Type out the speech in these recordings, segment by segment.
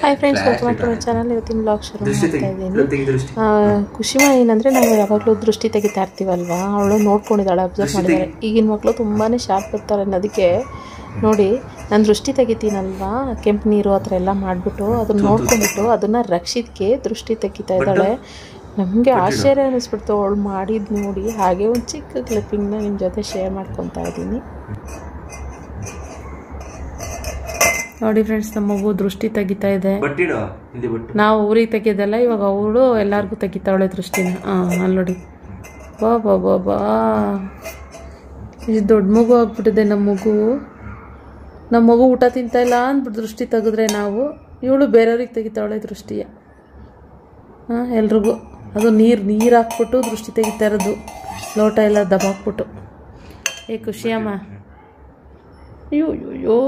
Hi friends, welcome to my channel. ಇವತ್ತಿನ blog ಶುರು ಮಾಡ್ತಾ ಇದ್ದೀನಿ. ಖುಷಿಮಾ ಏನಂದರೆ ನಾವು ಯಾವಾಗಲೂ ದೃಷ್ಟಿ ತೆಗಿತಾ ಇರ್ತೀವಲ್ವಾ, ಅವಳು ನೋಡ್ಕೊಂಡಿದ್ದಾಳೆ, ಅಬ್ಸರ್ವ್ ಮಾಡಿದ್ದಾಳೆ. ಈಗಿನ ಮಕ್ಕಳು ತುಂಬಾ ಶಾರ್ಪ್ ಇರ್ತಾರೆ ಅನ್ನೋದಕ್ಕೆ ನೋಡಿ ನಾನು ದೃಷ್ಟಿ ತೆಗಿತೀನಲ್ವಾ, ಕೆಂಪು ನೀರು ಆ ಥರ ಎಲ್ಲ ಮಾಡಿಬಿಟ್ಟು ಅದನ್ನು ನೋಡ್ಕೊಂಡ್ಬಿಟ್ಟು ಅದನ್ನು ರಕ್ಷಿತ್ಗೆ ದೃಷ್ಟಿ ತೆಗಿತಾ ಇದ್ದಾಳೆ. ನಮಗೆ ಆಶ್ಚರ್ಯ ಅನ್ನಿಸ್ಬಿಡ್ತು ಅವಳು ಮಾಡಿದ್ದು ನೋಡಿ. ಹಾಗೆ ಒಂದು ಚಿಕ್ಕ ಕ್ಲಿಪ್ಪಿಂಗ್ನ ನಿಮ್ಮ ಜೊತೆ ಶೇರ್ ಮಾಡ್ಕೊತಾ ಇದ್ದೀನಿ. ನೋಡಿ ಫ್ರೆಂಡ್ಸ್, ನಮ್ಮ ಮಗು ದೃಷ್ಟಿ ತೆಗಿತಾ ಇದೆ. ನಾವು ಊರಿಗೆ ತೆಗಿಯೋದಲ್ಲ, ಇವಾಗ ಅವಳು ಎಲ್ಲರಿಗೂ ತೆಗಿತಾವಳೆ ದೃಷ್ಟಿನ. ಅಲ್ಲಿ ನೋಡಿ, ಬಾ ಬಾ ಬಾ ಬಾ, ಇಷ್ಟು ದೊಡ್ಡ ಮಗು ಆಗ್ಬಿಟ್ಟಿದೆ ನಮ್ಮ ಮಗು. ನಮ್ಮ ಮಗು ಊಟ ತಿಂತಾ ಇಲ್ಲ ಅಂದ್ಬಿಟ್ಟು ದೃಷ್ಟಿ ತೆಗೆದ್ರೆ ನಾವು, ಇವಳು ಬೇರೆಯವ್ರಿಗೆ ತೆಗಿತಾವಳೆ ದೃಷ್ಟಿಯ. ಎಲ್ರಿಗೂ ಅದು ನೀರು ಹಾಕ್ಬಿಟ್ಟು ದೃಷ್ಟಿ ತೆಗಿತಾ ಇರೋದು, ಲೋಟ ಎಲ್ಲ ದಬಾಕ್ಬಿಟ್ಟು. ಖುಷಿಯಮ್ಮ, ಅಯ್ಯೋ ಅಯ್ಯೋ,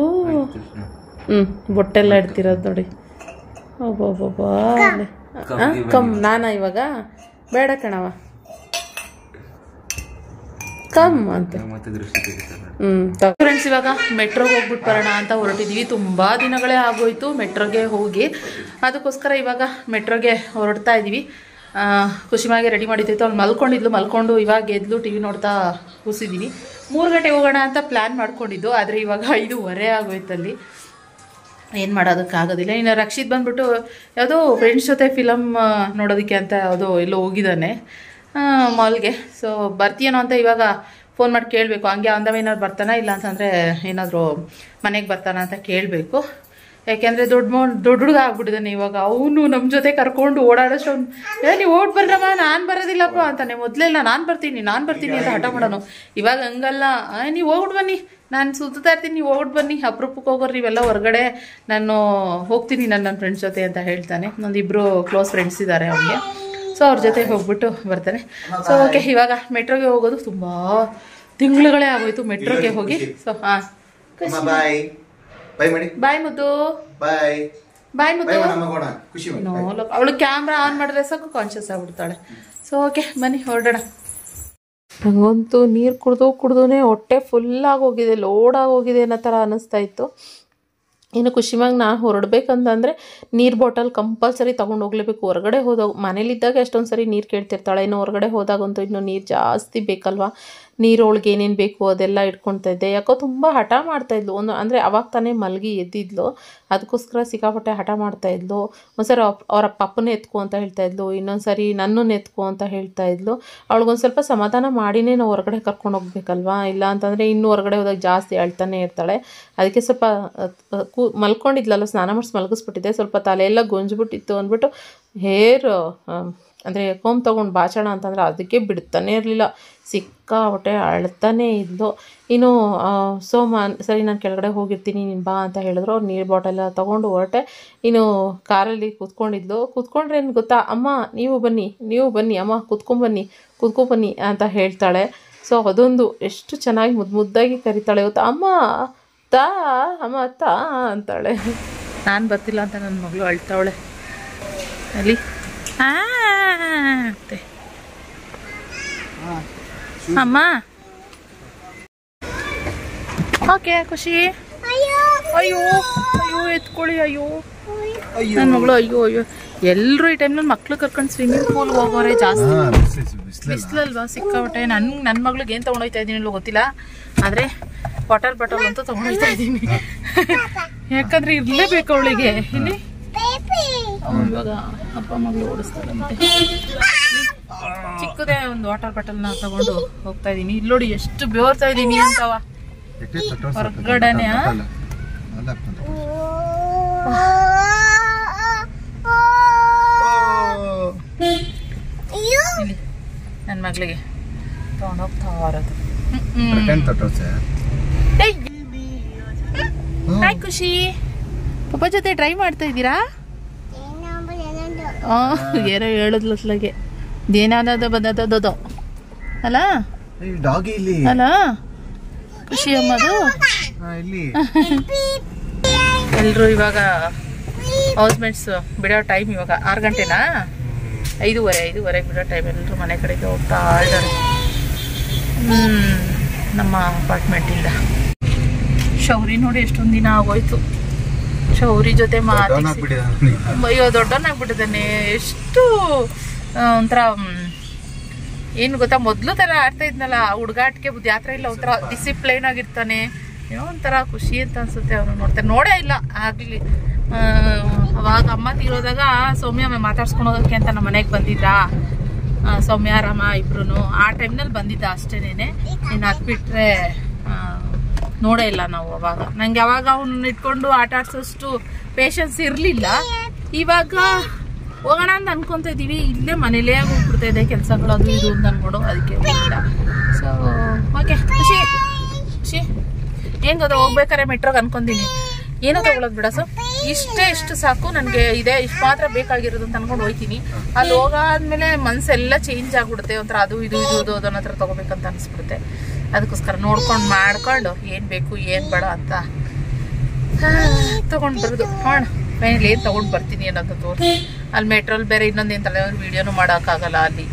ಬೊಟ್ಟೆಲ್ಲ ಇಡ್ತಿರೋದು ನೋಡಿ. ಒಬ್ಬೊಬ್ಬ ನಾನಾ ಇವಾಗ ಬೇಡ ಕಣವ, ಕಮ್ ಅಂತ. ಫ್ರೆಂಡ್ಸ್, ಇವಾಗ ಮೆಟ್ರೋಗೆ ಹೋಗ್ಬಿಟ್ಟು ಬರೋಣ ಅಂತ ಹೊರಟಿದ್ವಿ. ತುಂಬ ದಿನಗಳೇ ಆಗೋಯ್ತು ಮೆಟ್ರೋಗೆ ಹೋಗಿ, ಅದಕ್ಕೋಸ್ಕರ ಇವಾಗ ಮೆಟ್ರೋಗೆ ಹೊರಡ್ತಾ ಇದ್ದೀವಿ. ಖುಷಿಮಾಗೆ ರೆಡಿ ಮಾಡಿದ್ದಾಯಿತು. ಅವ್ಳು ಮಲ್ಕೊಂಡು ಇವಾಗ ಎದ್ಲು ಟಿ ವಿ ನೋಡ್ತಾ ಕೂಸಿದ್ದೀವಿ. 3 ಗಂಟೆಗೆ ಹೋಗೋಣ ಅಂತ ಪ್ಲ್ಯಾನ್ ಮಾಡ್ಕೊಂಡಿದ್ದು, ಆದರೆ ಇವಾಗ 5:15 ಆಗೋಯ್ತಲ್ಲಿ. ಏನು ಮಾಡೋದಕ್ಕಾಗೋದಿಲ್ಲ. ಇನ್ನು ರಕ್ಷಿತ್ ಬಂದುಬಿಟ್ಟು ಯಾವುದೋ ಫ್ರೆಂಡ್ಸ್ ಜೊತೆ ಫಿಲಮ್ ನೋಡೋದಕ್ಕೆ ಅಂತ ಯಾವುದೋ ಎಲ್ಲೋ ಹೋಗಿದ್ದಾನೆ ಮಾಲ್ಗೆ. ಸೊ ಬರ್ತೀಯನೋ ಅಂತ ಇವಾಗ ಫೋನ್ ಮಾಡಿ ಕೇಳಬೇಕು. ಹಂಗೆ ಏನಾದ್ರು ಬರ್ತಾನ, ಇಲ್ಲ ಅಂತಂದರೆ ಏನಾದರೂ ಮನೆಗೆ ಬರ್ತಾನ ಅಂತ ಕೇಳಬೇಕು. ಯಾಕೆಂದರೆ ದೊಡ್ಡ ಹುಡುಗ ಆಗ್ಬಿಟ್ಟಿದ್ದಾನೆ ಇವಾಗ. ಅವನು ನಮ್ಮ ಜೊತೆ ಕರ್ಕೊಂಡು ಓಡಾಡೋಷ್ಟು ನೀವು ಓಡ್ ಬರ್ರಮ್ಮ, ನಾನು ಬರೋದಿಲ್ಲಪ್ಪ ಅಂತಾನೆ. ಮೊದಲೆಲ್ಲ ನಾನು ಬರ್ತೀನಿ ಅಂತ ಹಠ ಮಾಡೋನು. ಇವಾಗ ಹಂಗಲ್ಲ, ನೀವು ಹೋಗ್ಬಿಟ್ಟು ಬನ್ನಿ, ನಾನು ಸುತ್ತಾ ಇರ್ತೀನಿ, ನೀವು ಹೋಗ್ಬಿಟ್ಟು ಬನ್ನಿ, ಅಪರೂಪಕ್ಕೆ ಹೋಗೋರು ನೀವೆಲ್ಲ ಹೊರಗಡೆ, ನಾನು ಹೋಗ್ತೀನಿ ನನ್ನ ಫ್ರೆಂಡ್ಸ್ ಜೊತೆ ಅಂತ ಹೇಳ್ತಾನೆ. ಒಂದಿಬ್ಬರು ಕ್ಲೋಸ್ ಫ್ರೆಂಡ್ಸ್ ಇದ್ದಾರೆ ಅವನಿಗೆ. ಸೊ ಅವ್ರ ಜೊತೆ ಹೋಗ್ಬಿಟ್ಟು ಬರ್ತಾನೆ. ಸೊ ಓಕೆ, ಇವಾಗ ಮೆಟ್ರೋಗೆ ಹೋಗೋದು ತುಂಬ ತಿಂಗಳುಗಳೇ ಆಗೋಯ್ತು ಮೆಟ್ರೋಗೆ ಹೋಗಿ. ಸೊ ಬಾಯ್ ಮುದ್ದು, ಬಾಯ್ ಮುದ್ದು. ಅವಳು ಕ್ಯಾಮ್ರಾ ಆನ್ ಮಾಡಿದ್ರೆ ಸಾಕು ಕಾನ್ಶಿಯಸ್ ಆಗ್ಬಿಡ್ತಾಳೆ. ಸೊ ಓಕೆ, ಬನ್ನಿ ಹೊರಡೋಣ. ನನಗಂತೂ ನೀರು ಕುಡ್ದೇ ಹೊಟ್ಟೆ ಫುಲ್ಲಾಗಿ ಹೋಗಿದೆ, ಲೋಡಾಗಿ ಹೋಗಿದೆ ಅನ್ನೋ ಥರ ಅನ್ನಿಸ್ತಾ ಇತ್ತು. ಇನ್ನು ಖುಷಿಮಾಗಿ ನಾನು ಹೊರಡ್ಬೇಕಂತಂದರೆ ನೀರು ಬಾಟಲ್ ಕಂಪಲ್ಸರಿ ತೊಗೊಂಡು ಹೋಗ್ಲೇಬೇಕು. ಹೊರಗಡೆ ಹೋದಾಗ, ಮನೇಲಿದ್ದಾಗ ಎಷ್ಟೊಂದು ಸರಿ ನೀರು ಕೇಳ್ತಿರ್ತಾಳೆ, ಇನ್ನು ಹೊರಗಡೆ ಹೋದಾಗಂತೂ ಇನ್ನೂ ನೀರು ಜಾಸ್ತಿ ಬೇಕಲ್ವ. ನೀರು ಒಳಗೆ ಏನೇನು ಬೇಕು ಅದೆಲ್ಲ ಇಟ್ಕೊಳ್ತಾ ಇದ್ದೆ. ಯಾಕೋ ತುಂಬ ಹಠ ಮಾಡ್ತಾಯಿದ್ಲು. ಅಂದರೆ ಅವಾಗ ತಾನೇ ಮಲಗಿ ಎದ್ದಿದ್ಲು, ಅದಕ್ಕೋಸ್ಕರ ಸಿಕ್ಕಾಪಟ್ಟೆ ಹಠ ಮಾಡ್ತಾಯಿದ್ಲು. ಒಂದ್ಸರಿ ಅವರ ಪಪ್ಪನೇ ಎತ್ಕೊ ಅಂತ ಹೇಳ್ತಾಯಿದ್ಲು, ಇನ್ನೊಂದು ಸರಿ ನನ್ನನ್ನು ಎತ್ಕೊ ಅಂತ ಹೇಳ್ತಾಯಿದ್ಲು. ಅವಳಿಗೊಂದು ಸ್ವಲ್ಪ ಸಮಾಧಾನ ಮಾಡಿನೇ ನಾವು ಹೊರಗಡೆ ಕರ್ಕೊಂಡು ಹೋಗ್ಬೇಕಲ್ವಾ, ಇಲ್ಲ ಅಂತಂದರೆ ಇನ್ನೂ ಹೊರಗಡೆ ಹೋದಾಗ ಜಾಸ್ತಿ ಅಳ್ತಾನೆ ಇರ್ತಾಳೆ. ಅದಕ್ಕೆ ಸ್ವಲ್ಪ ಮಲ್ಕೊಂಡಿದ್ಲಲ್ಲ, ಸ್ನಾನ ಮಾಡಿಸಿ ಮಲಗಿಸ್ಬಿಟ್ಟಿದ್ದೆ. ಸ್ವಲ್ಪ ತಲೆಯೆಲ್ಲ ಗೊಂಜ್ಬಿಟ್ಟಿತ್ತು ಅಂದ್ಬಿಟ್ಟು ಅಂದರೆ ಕೋಮ್ ತೊಗೊಂಡು ಬಾಚೋಣ ಅಂತಂದರೆ ಅದಕ್ಕೆ ಬಿಡ್ತಾನೆ ಇರಲಿಲ್ಲ. ಸಿಕ್ಕಾಪಟ್ಟೆ ಅಳ್ತಾನೇ ಇದ್ಲು. ಇನ್ನು ಸರಿ ನಾನು ಕೆಳಗಡೆ ಹೋಗಿರ್ತೀನಿ, ನೀನು ಬಾ ಅಂತ ಹೇಳಿದ್ರು. ಅವ್ರು ನೀರು ಬಾಟೆಲ್ಲ ತೊಗೊಂಡು ಹೊರಟೆ. ಇನ್ನು ಕಾರಲ್ಲಿ ಕೂತ್ಕೊಂಡ್ರೆ ಏನು ಗೊತ್ತಾ, ಅಮ್ಮ ನೀವು ಬನ್ನಿ ಅಮ್ಮ, ಕೂತ್ಕೊಂಬನ್ನಿ ಅಂತ ಹೇಳ್ತಾಳೆ. ಸೊ ಅದೊಂದು ಎಷ್ಟು ಚೆನ್ನಾಗಿ ಮುದ್ದಾಗಿ ಕರಿತಾಳೆ ಗೊತ್ತಾ, ಅಮ್ಮ ತಾ ಅಂತಾಳೆ. ನಾನು ಬರ್ತಿಲ್ಲ ಅಂತ ನನ್ನ ಮಗಳು ಅಳ್ತಾವಳೆ ಅಲ್ಲಿ. ಅಮ್ಮ ಓಕೆ ಖುಷಿ, ಅಯ್ಯೋ ಎತ್ಕೊಳ್ಳಿ, ಅಯ್ಯೋ ನನ್ನ ಮಗಳು, ಅಯ್ಯೋ ಎಲ್ಲರೂ ಈ ಟೈಮ್ನಲ್ಲಿ ಮಕ್ಳು ಕರ್ಕೊಂಡು ಸ್ವಿಮ್ಮಿಂಗ್ ಪೂಲ್ಗೆ ಹೋಗೋರೆ ಜಾಸ್ತಿ. ಬಿಸಿಲಲ್ವಾ ಸಿಕ್ಕಾಬಟ್ಟೆ. ನನ್ನ ಮಗಳಿಗೆ ಏನು ತೊಗೊಂಡೋಗ್ತಾ ಇದ್ದೀನಿ ಗೊತ್ತಿಲ್ಲ, ಆದರೆ ವಾಟರ್ ಬಾಟಲ್ ಅಂತೂ ತೊಗೊಂಡೋಗ್ತಾ ಇದ್ದೀನಿ. ಯಾಕಂದರೆ ಇರಲೇಬೇಕು ಅವಳಿಗೆ. ಇಲ್ಲಿ ಇವಾಗ ಅಪ್ಪ ಮಗಳು ಓಡಿಸ್ತಾರಂತೆ. ಚಿಕ್ಕದೇ ಒಂದು ವಾಟರ್ ಬಾಟಲ್ನ ತಗೊಂಡು ಹೋಗ್ತಾ ಇದ್ದೀನಿ. ಇಲ್ಲಿ ನೋಡಿ ಎಷ್ಟು ಬೇರ್ತಾ ಇದ್ದೀನಿ ಅಂತವ ಹೊರಗಡೆನೆ. ನನ್ನ ಮಗಳಿಗೆ ತಗೊಂಡೋಗ್ತಾ ಇರೋದು. ಹಾಯ್ ಖುಷಿ, ಪಪ್ಪ ಜೊತೆ ಡ್ರೈವ್ ಮಾಡ್ತಾ ಇದ್ದೀರಾ? ಏನೋ ಹೇಳಿದ್ಲತ್ಲಾಗೆ, ಏನಾದ ಬಂದದೋ ಅಲ್ಲ ಅಲ್ಲ ಖುಷಿ ಅಮ್ಮದು. ಎಲ್ಲರೂ ಇವಾಗ ಹೌಸ್ಮೇಟ್ಸ್ ಬಿಡೋ ಟೈಮ್ ಇವಾಗ 6 ಗಂಟೆನಾ, 5:30 ಬಿಡೋ ಟೈಮ್. ಎಲ್ಲರೂ ಮನೆ ಕಡೆಗೆ ಹೋಗ್ತಾ ಇದ್ದಾರೆ ನಮ್ಮ ಅಪಾರ್ಟ್ಮೆಂಟಿಂದ. ಶೌರಿ ನೋಡಿ ಎಷ್ಟೊಂದು ದಿನ ಆಗೋಯ್ತು. ಶೌರಿ ಜೊತೆ ಅಯ್ಯೋ ದೊಡ್ಡವನಾಗ್ಬಿಟ್ಟಿದ್ದಾನೆ. ಎಷ್ಟು ಒಂಥರ ಏನು ಗೊತ್ತಾ, ಮೊದಲು ಥರ ಆಡ್ತಾ ಇದ್ನಲ್ಲ, ಹುಡುಗಾಟಿಕೆ ಬುದ್ಧಿ ಆ ಥರ ಇಲ್ಲ, ಒಂಥರ ಡಿಸಿಪ್ಲೈನ್ ಆಗಿರ್ತಾನೆ. ಏನೋ ಒಂಥರ ಖುಷಿ ಅಂತ ಅನ್ಸುತ್ತೆ ಅವ್ರು ನೋಡ್ತಾರೆ. ನೋಡೇ ಇಲ್ಲ ಆಗಲಿ. ಅವಾಗ ಅಮ್ಮ ತೀರೋದಾಗ ಸೌಮ್ಯ ಮಾತಾಡ್ಸ್ಕೊಂಡು ಹೋಗೋಕ್ಕೆ ಅಂತ ನಮ್ಮ ಮನೆಗೆ ಬಂದಿದ್ರಾ, ಸೌಮ್ಯ ರಾಮ ಇಬ್ರು. ಆ ಟೈಮ್ನಲ್ಲಿ ಬಂದಿದ್ದ ಅಷ್ಟೇನೆ. ಇನ್ನು ಅದು ಬಿಟ್ಟರೆ ನೋಡೇ ಇಲ್ಲ ನಾವು. ಅವಾಗ ನಂಗೆ ಅವಾಗ ಅವ್ನ ಇಟ್ಕೊಂಡು ಆಟ ಆಡ್ಸೋಷ್ಟು ಪೇಷನ್ಸ್ ಇರಲಿಲ್ಲ. ಇವಾಗ ಹೋಗೋಣ ಅಂತ ಅನ್ಕೊತ ಇದ್ದೀವಿ. ಇಲ್ಲೇ ಮನೇಲೇ ಹೋಗ್ಬಿಡ್ತಾ ಇದೆ ಕೆಲಸಗಳು ಅದು ಇದು ಅಂತ ಅನ್ಕೊಂಡು, ಅದಕ್ಕೆ ಹೋಗಿಲ್ಲ. ಸೊ ಓಕೆ, ಖುಷಿ ಖುಷಿ. ಏನು ಗೊತ್ತಾ, ಹೋಗ್ಬೇಕಾರೆ ಮೆಟ್ರೋಗೆ ಅನ್ಕೊಂತೀನಿ ಏನೋ ತಗೊಳೋದು ಬಿಡ. ಸೊ ಇಷ್ಟು ಸಾಕು ನನಗೆ, ಇದೆ ಇಷ್ಟು ಮಾತ್ರ ಬೇಕಾಗಿರೋದು ಅಂತ ಅನ್ಕೊಂಡು ಹೋಗ್ತೀನಿ. ಅಲ್ಲಿ ಹೋಗಾದ್ಮೇಲೆ ಮನಸ್ಸೆಲ್ಲ ಚೇಂಜ್ ಆಗ್ಬಿಡುತ್ತೆ. ಒಂಥರ ಅದು ಇದು ಅದನ್ನ ಹತ್ರ ತಗೋಬೇಕಂತ ಅನಿಸ್ಬಿಡುತ್ತೆ. ಅದಕ್ಕೋಸ್ಕರ ನೋಡ್ಕೊಂಡು ಮಾಡ್ಕೊಂಡು ಏನು ಬೇಕು ಏನು ಬೇಡ ಅಂತ ತೊಗೊಂಡು ಬರೋದು. ನೋಡೋಣ ಫೈನಲ್ ಏನು ತೊಗೊಂಡು ಬರ್ತೀನಿ ಅನ್ನೋದು ತೋರಿಸಿ. ಅಲ್ಲಿ ಮೆಟ್ರೋಲ್ ಬೇರೆ ಇನ್ನೊಂದೇನು ತಲೆ ವೀಡಿಯೋನು ಮಾಡೋಕ್ಕಾಗಲ್ಲ. ಅಲ್ಲಿ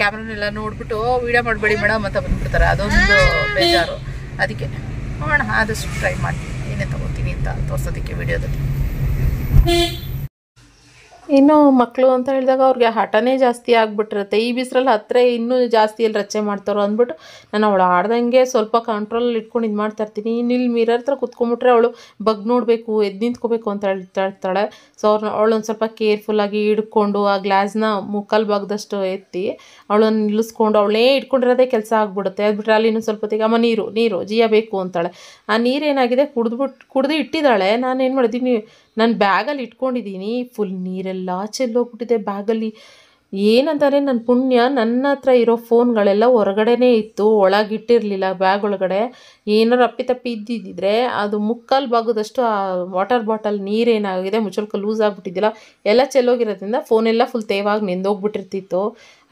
ಕ್ಯಾಮ್ರಾನೆಲ್ಲ ನೋಡ್ಬಿಟ್ಟು ವೀಡಿಯೋ ಮಾಡಬೇಡಿ ಮೇಡಮ್ ಅಂತ ಬಂದ್ಬಿಡ್ತಾರೆ. ಅದೊಂದು ಬೇಜಾರು. ಅದಕ್ಕೆ ನೋಡೋಣ, ಆದಷ್ಟು ಟ್ರೈ ಮಾಡ್ತೀನಿ ಏನೇ ತೊಗೋತೀನಿ ಅಂತ ತೋರಿಸೋದಕ್ಕೆ ವೀಡಿಯೋದಲ್ಲಿ. ಇನ್ನು ಮಕ್ಕಳು ಅಂತ ಹೇಳಿದಾಗ ಅವ್ರಿಗೆ ಹಠನೇ ಜಾಸ್ತಿ ಆಗಿಬಿಟ್ಟಿರುತ್ತೆ. ಈ ಬಿಸಿಲಲ್ಲಿ ಹತ್ತಿರ ಇನ್ನೂ ಜಾಸ್ತಿ ಎಲ್ಲಿ ರಚೆ ಮಾಡ್ತಾರೋ ಅಂದ್ಬಿಟ್ಟು ನಾನು ಅವಳು ಆಡ್ದಂಗೆ ಸ್ವಲ್ಪ ಕಂಟ್ರೋಲಲ್ಲಿ ಇಟ್ಕೊಂಡು ಇದು ಮಾಡ್ತಾಯಿರ್ತೀನಿ. ಇನ್ನು ಇಲ್ಲಿ ಮಿರರ್ ಹತ್ರ ಕುತ್ಕೊಂಡ್ಬಿಟ್ರೆ ಅವಳು ಬಗ್ ನೋಡಬೇಕು, ಎದ್ದು ನಿಂತ್ಕೋಬೇಕು ಅಂತ ಹೇಳ್ತಾ ಇರ್ತಾಳೆ. ಸೊ ಅವಳೊಂದು ಸ್ವಲ್ಪ ಕೇರ್ಫುಲ್ಲಾಗಿ ಹಿಡ್ಕೊಂಡು ಆ ಗ್ಲಾಸ್ನ ಮುಕ್ಕಾಲು ಭಾಗದಷ್ಟು ಎತ್ತಿ ಅವಳನ್ನು ನಿಲ್ಲಿಸ್ಕೊಂಡು ಅವಳೇ ಇಟ್ಕೊಂಡಿರೋದೇ ಕೆಲಸ ಆಗಿಬಿಡುತ್ತೆ. ಅದು ಬಿಟ್ಟರೆ ಅಲ್ಲಿ ಇನ್ನೂ ಸ್ವಲ್ಪ ಹೊತ್ತಿಗೆ ಅಮ್ಮ ನೀರು ಜಿಯ ಬೇಕು ಅಂತಾಳೆ. ಆ ನೀರೇನಾಗಿದೆ ಕುಡ್ದು ಇಟ್ಟಿದ್ದಾಳೆ. ನಾನು ಏನು ಮಾಡಿದ್ದೀನಿ, ನಾನು ಬ್ಯಾಗಲ್ಲಿ ಇಟ್ಕೊಂಡಿದ್ದೀನಿ. ಫುಲ್ ನೀರೆಲ್ಲ ಚೆಲ್ಲೋಗ್ಬಿಟ್ಟಿದೆ ಬ್ಯಾಗಲ್ಲಿ. ಏನಂತಾರೆ ನನ್ನ ಪುಣ್ಯ, ನನ್ನ ಹತ್ರ ಇರೋ ಫೋನ್ಗಳೆಲ್ಲ ಹೊರಗಡೆನೇ ಇತ್ತು, ಒಳಗಿಟ್ಟಿರಲಿಲ್ಲ ಬ್ಯಾಗ್ ಒಳಗಡೆ. ಏನಾರು ಅಪ್ಪಿತಪ್ಪಿ ಇದ್ದಿದ್ದರೆ ಅದು ಮುಕ್ಕಾಲು ಭಾಗದಷ್ಟು ಆ ವಾಟರ್ ಬಾಟಲ್ ನೀರೇನಾಗಿದೆ, ಮುಚ್ಚಳ್ಕ ಲೂಸ್ ಆಗಿಬಿಟ್ಟಿದ್ದಿಲ್ಲ, ಎಲ್ಲ ಚೆಲ್ಲೋಗಿರೋದ್ರಿಂದ ಫೋನೆಲ್ಲ ಫುಲ್ ತೇವಾಗಿ ನೆಂದೋಗ್ಬಿಟ್ಟಿರ್ತಿತ್ತು.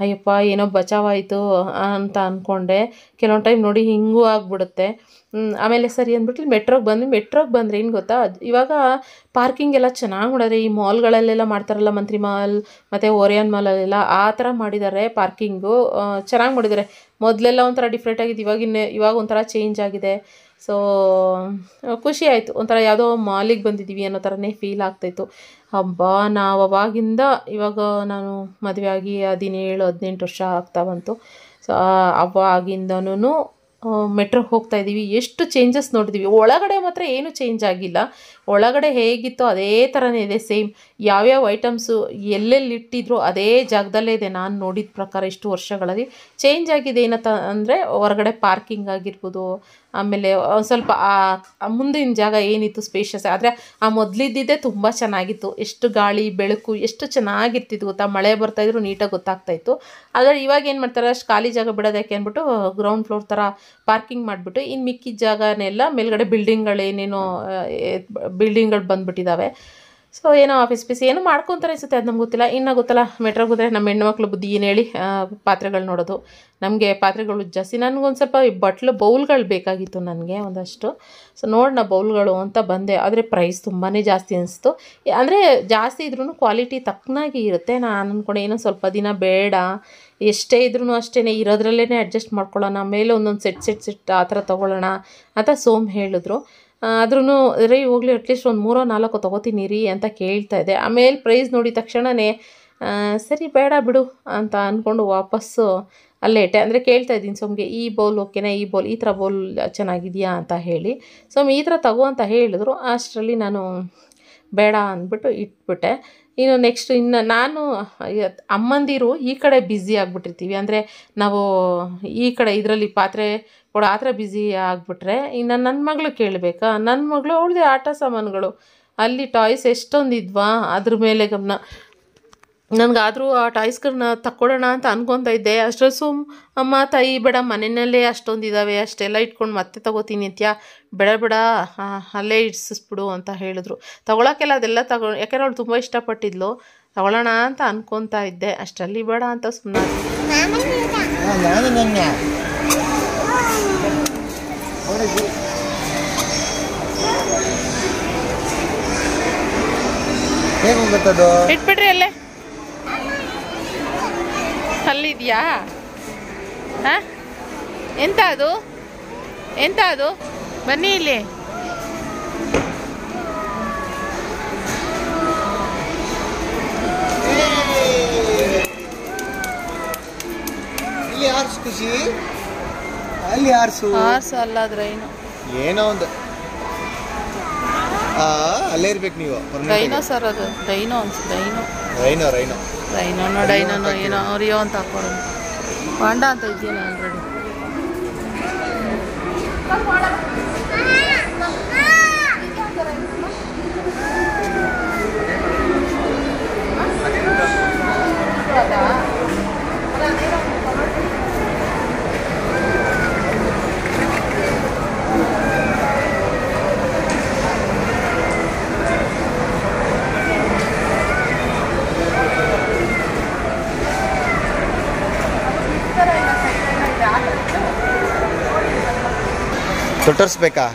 ಅಯ್ಯಪ್ಪ ಏನೋ ಬಚಾವಾಯಿತು ಅಂತ ಅಂದ್ಕೊಂಡೆ. ಕೆಲವೊಂದು ಟೈಮ್ ನೋಡಿ ಹಿಂಗೂ ಆಗಿಬಿಡುತ್ತೆ. ಆಮೇಲೆ ಸರಿ ಅಂದ್ಬಿಟ್ಟು ಮೆಟ್ರೋಗೆ ಬಂದರೆ ಏನು ಗೊತ್ತಾ, ಇವಾಗ ಪಾರ್ಕಿಂಗ್ ಎಲ್ಲ ಚೆನ್ನಾಗಿ ಮಾಡಿದ್ರೆ, ಈ ಮಾಲ್ಗಳಲ್ಲೆಲ್ಲ ಮಾಡ್ತಾರಲ್ಲ, ಮಂತ್ರಿ ಮಾಲ್ ಮತ್ತು ಓರಿಯನ್ ಮಾಲಲ್ಲೆಲ್ಲ ಆ ಥರ ಮಾಡಿದ್ದಾರೆ. ಪಾರ್ಕಿಂಗು ಚೆನ್ನಾಗಿ ಮಾಡಿದ್ದಾರೆ. ಮೊದಲೆಲ್ಲ ಒಂಥರ ಡಿಫ್ರೆಂಟ್ ಆಗಿದ್ದು, ಇವಾಗ ಒಂಥರ ಚೇಂಜ್ ಆಗಿದೆ. ಸೊ ಖುಷಿ ಆಯಿತು. ಒಂಥರ ಯಾವುದೋ ಮಾಲಿಗೆ ಬಂದಿದ್ದೀವಿ ಅನ್ನೋ ಥರನೇ ಫೀಲ್ ಆಗ್ತಾಯಿತ್ತು. ಹಬ್ಬ ನಾವು ಅವಾಗಿಂದ ಇವಾಗ ನಾನು ಮದುವೆ ಆಗಿ 17-18 ವರ್ಷ ಆಗ್ತಾ ಬಂತು. ಸೊ ಅವಾಗಿಂದನೂ ಮೆಟ್ರೋಗೆ ಹೋಗ್ತಾ ಇದ್ದೀವಿ. ಎಷ್ಟು ಚೇಂಜಸ್ ನೋಡಿದ್ದೀವಿ. ಒಳಗಡೆ ಮಾತ್ರ ಏನೂ ಚೇಂಜ್ ಆಗಿಲ್ಲ. ಒಳಗಡೆ ಹೇಗಿತ್ತೋ ಅದೇ ಥರನೇ ಇದೆ, ಸೇಮ್. ಯಾವ್ಯಾವ ಐಟಮ್ಸು ಎಲ್ಲೆಲ್ಲಿ ಇಟ್ಟಿದ್ರು ಅದೇ ಜಾಗದಲ್ಲೇ ಇದೆ. ನಾನು ನೋಡಿದ ಪ್ರಕಾರ ಇಷ್ಟು ವರ್ಷಗಳಲ್ಲಿ ಚೇಂಜ್ ಆಗಿದೆ ಏನಂತ ಅಂದರೆ, ಹೊರಗಡೆ ಪಾರ್ಕಿಂಗ್ ಆಗಿರ್ಬೋದು, ಆಮೇಲೆ ಸ್ವಲ್ಪ ಮುಂದಿನ ಜಾಗ ಏನಿತ್ತು ಸ್ಪೇಷಿಯಸ್. ಆದರೆ ಆ ಮೊದಲಿದ್ದಿದ್ದೇ ತುಂಬ ಚೆನ್ನಾಗಿತ್ತು. ಎಷ್ಟು ಗಾಳಿ ಬೆಳಕು ಎಷ್ಟು ಚೆನ್ನಾಗಿರ್ತಿತ್ತು ಗೊತ್ತಾ. ಮಳೆ ಬರ್ತಾಯಿದ್ರು ನೀಟಾಗಿ ಗೊತ್ತಾಗ್ತಾಯಿತ್ತು. ಆದರೆ ಇವಾಗ ಏನು ಮಾಡ್ತಾರೆ, ಅಷ್ಟು ಖಾಲಿ ಜಾಗ ಬಿಡೋದಕ್ಕೆ ಅಂದ್ಬಿಟ್ಟು ಗ್ರೌಂಡ್ ಫ್ಲೋರ್ ಥರ ಪಾರ್ಕಿಂಗ್ ಮಾಡಿಬಿಟ್ಟು ಇನ್ನು ಮಿಕ್ಕಿದ ಜಾಗನೆಲ್ಲ ಮೇಲ್ಗಡೆ ಬಿಲ್ಡಿಂಗ್ಗಳು ಬಂದುಬಿಟ್ಟಿದ್ದಾವೆ. ಸೊ ಏನೋ ಆಫೀಸ್ ಏನೋ ಮಾಡ್ಕೊತಾರೆ ಅನಿಸುತ್ತೆ, ಅದು ನಮ್ಗೆ ಗೊತ್ತಿಲ್ಲ. ಇನ್ನೂ ಗೊತ್ತಲ್ಲ, ಮೆಟ್ರೋಗೆ ಹೋದರೆ ನಮ್ಮ ಹೆಣ್ಮಕ್ಳು ಬುದ್ಧಿ ಏನು ಹೇಳಿ, ಪಾತ್ರೆಗಳು ನೋಡೋದು. ನಮಗೆ ಪಾತ್ರೆಗಳು ಜಾಸ್ತಿ. ನನಗೊಂದು ಸ್ವಲ್ಪ ಬೌಲ್ಗಳು ಬೇಕಾಗಿತ್ತು ನನಗೆ ಒಂದಷ್ಟು. ಸೊ ನೋಡೋಣ ಬೌಲ್ಗಳು ಅಂತ ಬಂದೆ. ಆದರೆ ಪ್ರೈಸ್ ತುಂಬಾ ಜಾಸ್ತಿ ಅನಿಸ್ತು. ಅಂದರೆ ಜಾಸ್ತಿ ಇದ್ರೂ ಕ್ವಾಲಿಟಿ ತಕ್ಕನಾಗಿ ಇರುತ್ತೆ. ನಾನು ಅಂದ್ಕೊಂಡೆ ಏನೋ ಸ್ವಲ್ಪ ದಿನ ಬೇಡ, ಎಷ್ಟೇ ಇದ್ರೂ ಅಷ್ಟೇ ಇರೋದ್ರಲ್ಲೇ ಅಡ್ಜಸ್ಟ್ ಮಾಡ್ಕೊಳ್ಳೋಣ, ಮೇಲೆ ಒಂದೊಂದು ಸೆಟ್ ಆ ಥರ ತೊಗೊಳ್ಳೋಣ ಅಂತ ಸೋಮ್ ಹೇಳಿದ್ರು. ಆದ್ರೂ ರೀ ಹೋಗ್ಲಿ ಅಟ್ಲೀಸ್ಟ್ ಒಂದು 3-4 ತೊಗೋತೀನಿ ರೀ ಅಂತ ಕೇಳ್ತಾ ಇದ್ದೆ. ಆಮೇಲೆ ಪ್ರೈಸ್ ನೋಡಿದ ತಕ್ಷಣವೇ ಸರಿ ಬೇಡ ಬಿಡು ಅಂತ ಅಂದ್ಕೊಂಡು ವಾಪಸ್ಸು ಅಲ್ಲೇ ಇಟ್ಟೆ. ಅಂದರೆ ಕೇಳ್ತಾ ಇದ್ದೀನಿ ಸೋಮ್ಗೆ, ಈ ಬೌಲ್ ಓಕೆನಾ, ಈ ಥರ ಬೌಲ್ ಚೆನ್ನಾಗಿದೆಯಾ ಅಂತ ಹೇಳಿ. ಸೋಮ್ ಈ ಥರ ತಗೋ ಅಂತ ಹೇಳಿದ್ರು. ಅಷ್ಟರಲ್ಲಿ ನಾನು ಬೇಡ ಅಂದ್ಬಿಟ್ಟು ಇಟ್ಬಿಟ್ಟೆ. ಇನ್ನು ನಾನು ಅಮ್ಮಂದಿರು ಈ ಕಡೆ ಬ್ಯುಸಿ ಆಗಿಬಿಟ್ಟಿರ್ತೀವಿ. ಅಂದರೆ ನಾವು ಈ ಕಡೆ ಇದರಲ್ಲಿ ಪಾತ್ರೆ ಕೊಡ ಆ ಥರ ಬ್ಯುಸಿ ಆಗಿಬಿಟ್ರೆ, ಇನ್ನು ನನ್ನ ಮಗಳು ಕೇಳಬೇಕಾ, ನನ್ನ ಮಗಳು ಅವಳದೇ ಆಟ ಸಾಮಾನುಗಳು, ಅಲ್ಲಿ ಟಾಯ್ಸ್ ಎಷ್ಟೊಂದಿದ್ವಾ ಅದ್ರ ಮೇಲೆ ಗಮನ. ನನಗಾದರೂ ಆ ಟಾಯ್ಸ್ಗಳನ್ನ ತಕ್ಕೊಡೋಣ ಅಂತ ಅನ್ಕೊತಾ ಇದ್ದೆ. ಅಷ್ಟರಲ್ಲಿ ಅಮ್ಮ ತಾಯಿ ಬೇಡ, ಮನೆಯಲ್ಲೇ ಅಷ್ಟೊಂದಿದ್ದಾವೆ, ಅಷ್ಟೆಲ್ಲ ಇಟ್ಕೊಂಡು ಮತ್ತೆ ತೊಗೋತೀನಿ ಅಂತ್ಯಾ, ಬೇಡ ಅಲ್ಲೇ ಇಡ್ಸಿಸ್ಬಿಡು ಅಂತ ಹೇಳಿದ್ರು. ತೊಗೊಳಕ್ಕೆಲ್ಲ ಅದೆಲ್ಲ ಯಾಕೆಂದ್ರೆ ಅವಳು ತುಂಬ ಇಷ್ಟಪಟ್ಟಿದ್ಲು, ತಗೊಳ್ಳೋಣ ಅಂತ ಅನ್ಕೊತಾ ಇದ್ದೆ. ಅಷ್ಟರಲ್ಲಿ ಬೇಡ ಅಂತ ಸುಮ್ಮನೆ. ಇಟ್ಬಿಟ್ರಿ ಅಲ್ಲೇ ಅಲ್ಲಿದೆಯಾ? ಹಾಂ ಎಂತ ಅದು ಬನ್ನಿ ಇಲ್ಲಿ. ಅಲ್ಲಿ ಆರ್ಸ್ ಖುಷಿ, ಅಲ್ಲಿ ಆರ್ಸು. ಆರ್ಸ್ ಅಲ್ಲ ರೈನು, ಏನೋ ಒಂದು ಅಲ್ಲೇ ಇರ್ಬೇಕು ನೀವು. ರೈನೋ ಸರ್, ಅದು ರೈನೋ ಅನ್ಸುತ್ತೆ. ರೈನೋ ರೈನೋ ರೈನೋನೋ ಡೈನೋನೋ ಏನೋ ರಿಯೋ ಅಂತ ಹಾಕೋರು. ಪಾಂಡ ಅಂತ ಇದೆಯಲ್ಲ ಆಲ್ರೆಡಿ. ತೊಟ್ಟರ್ಸ್ಬೇಕಾ?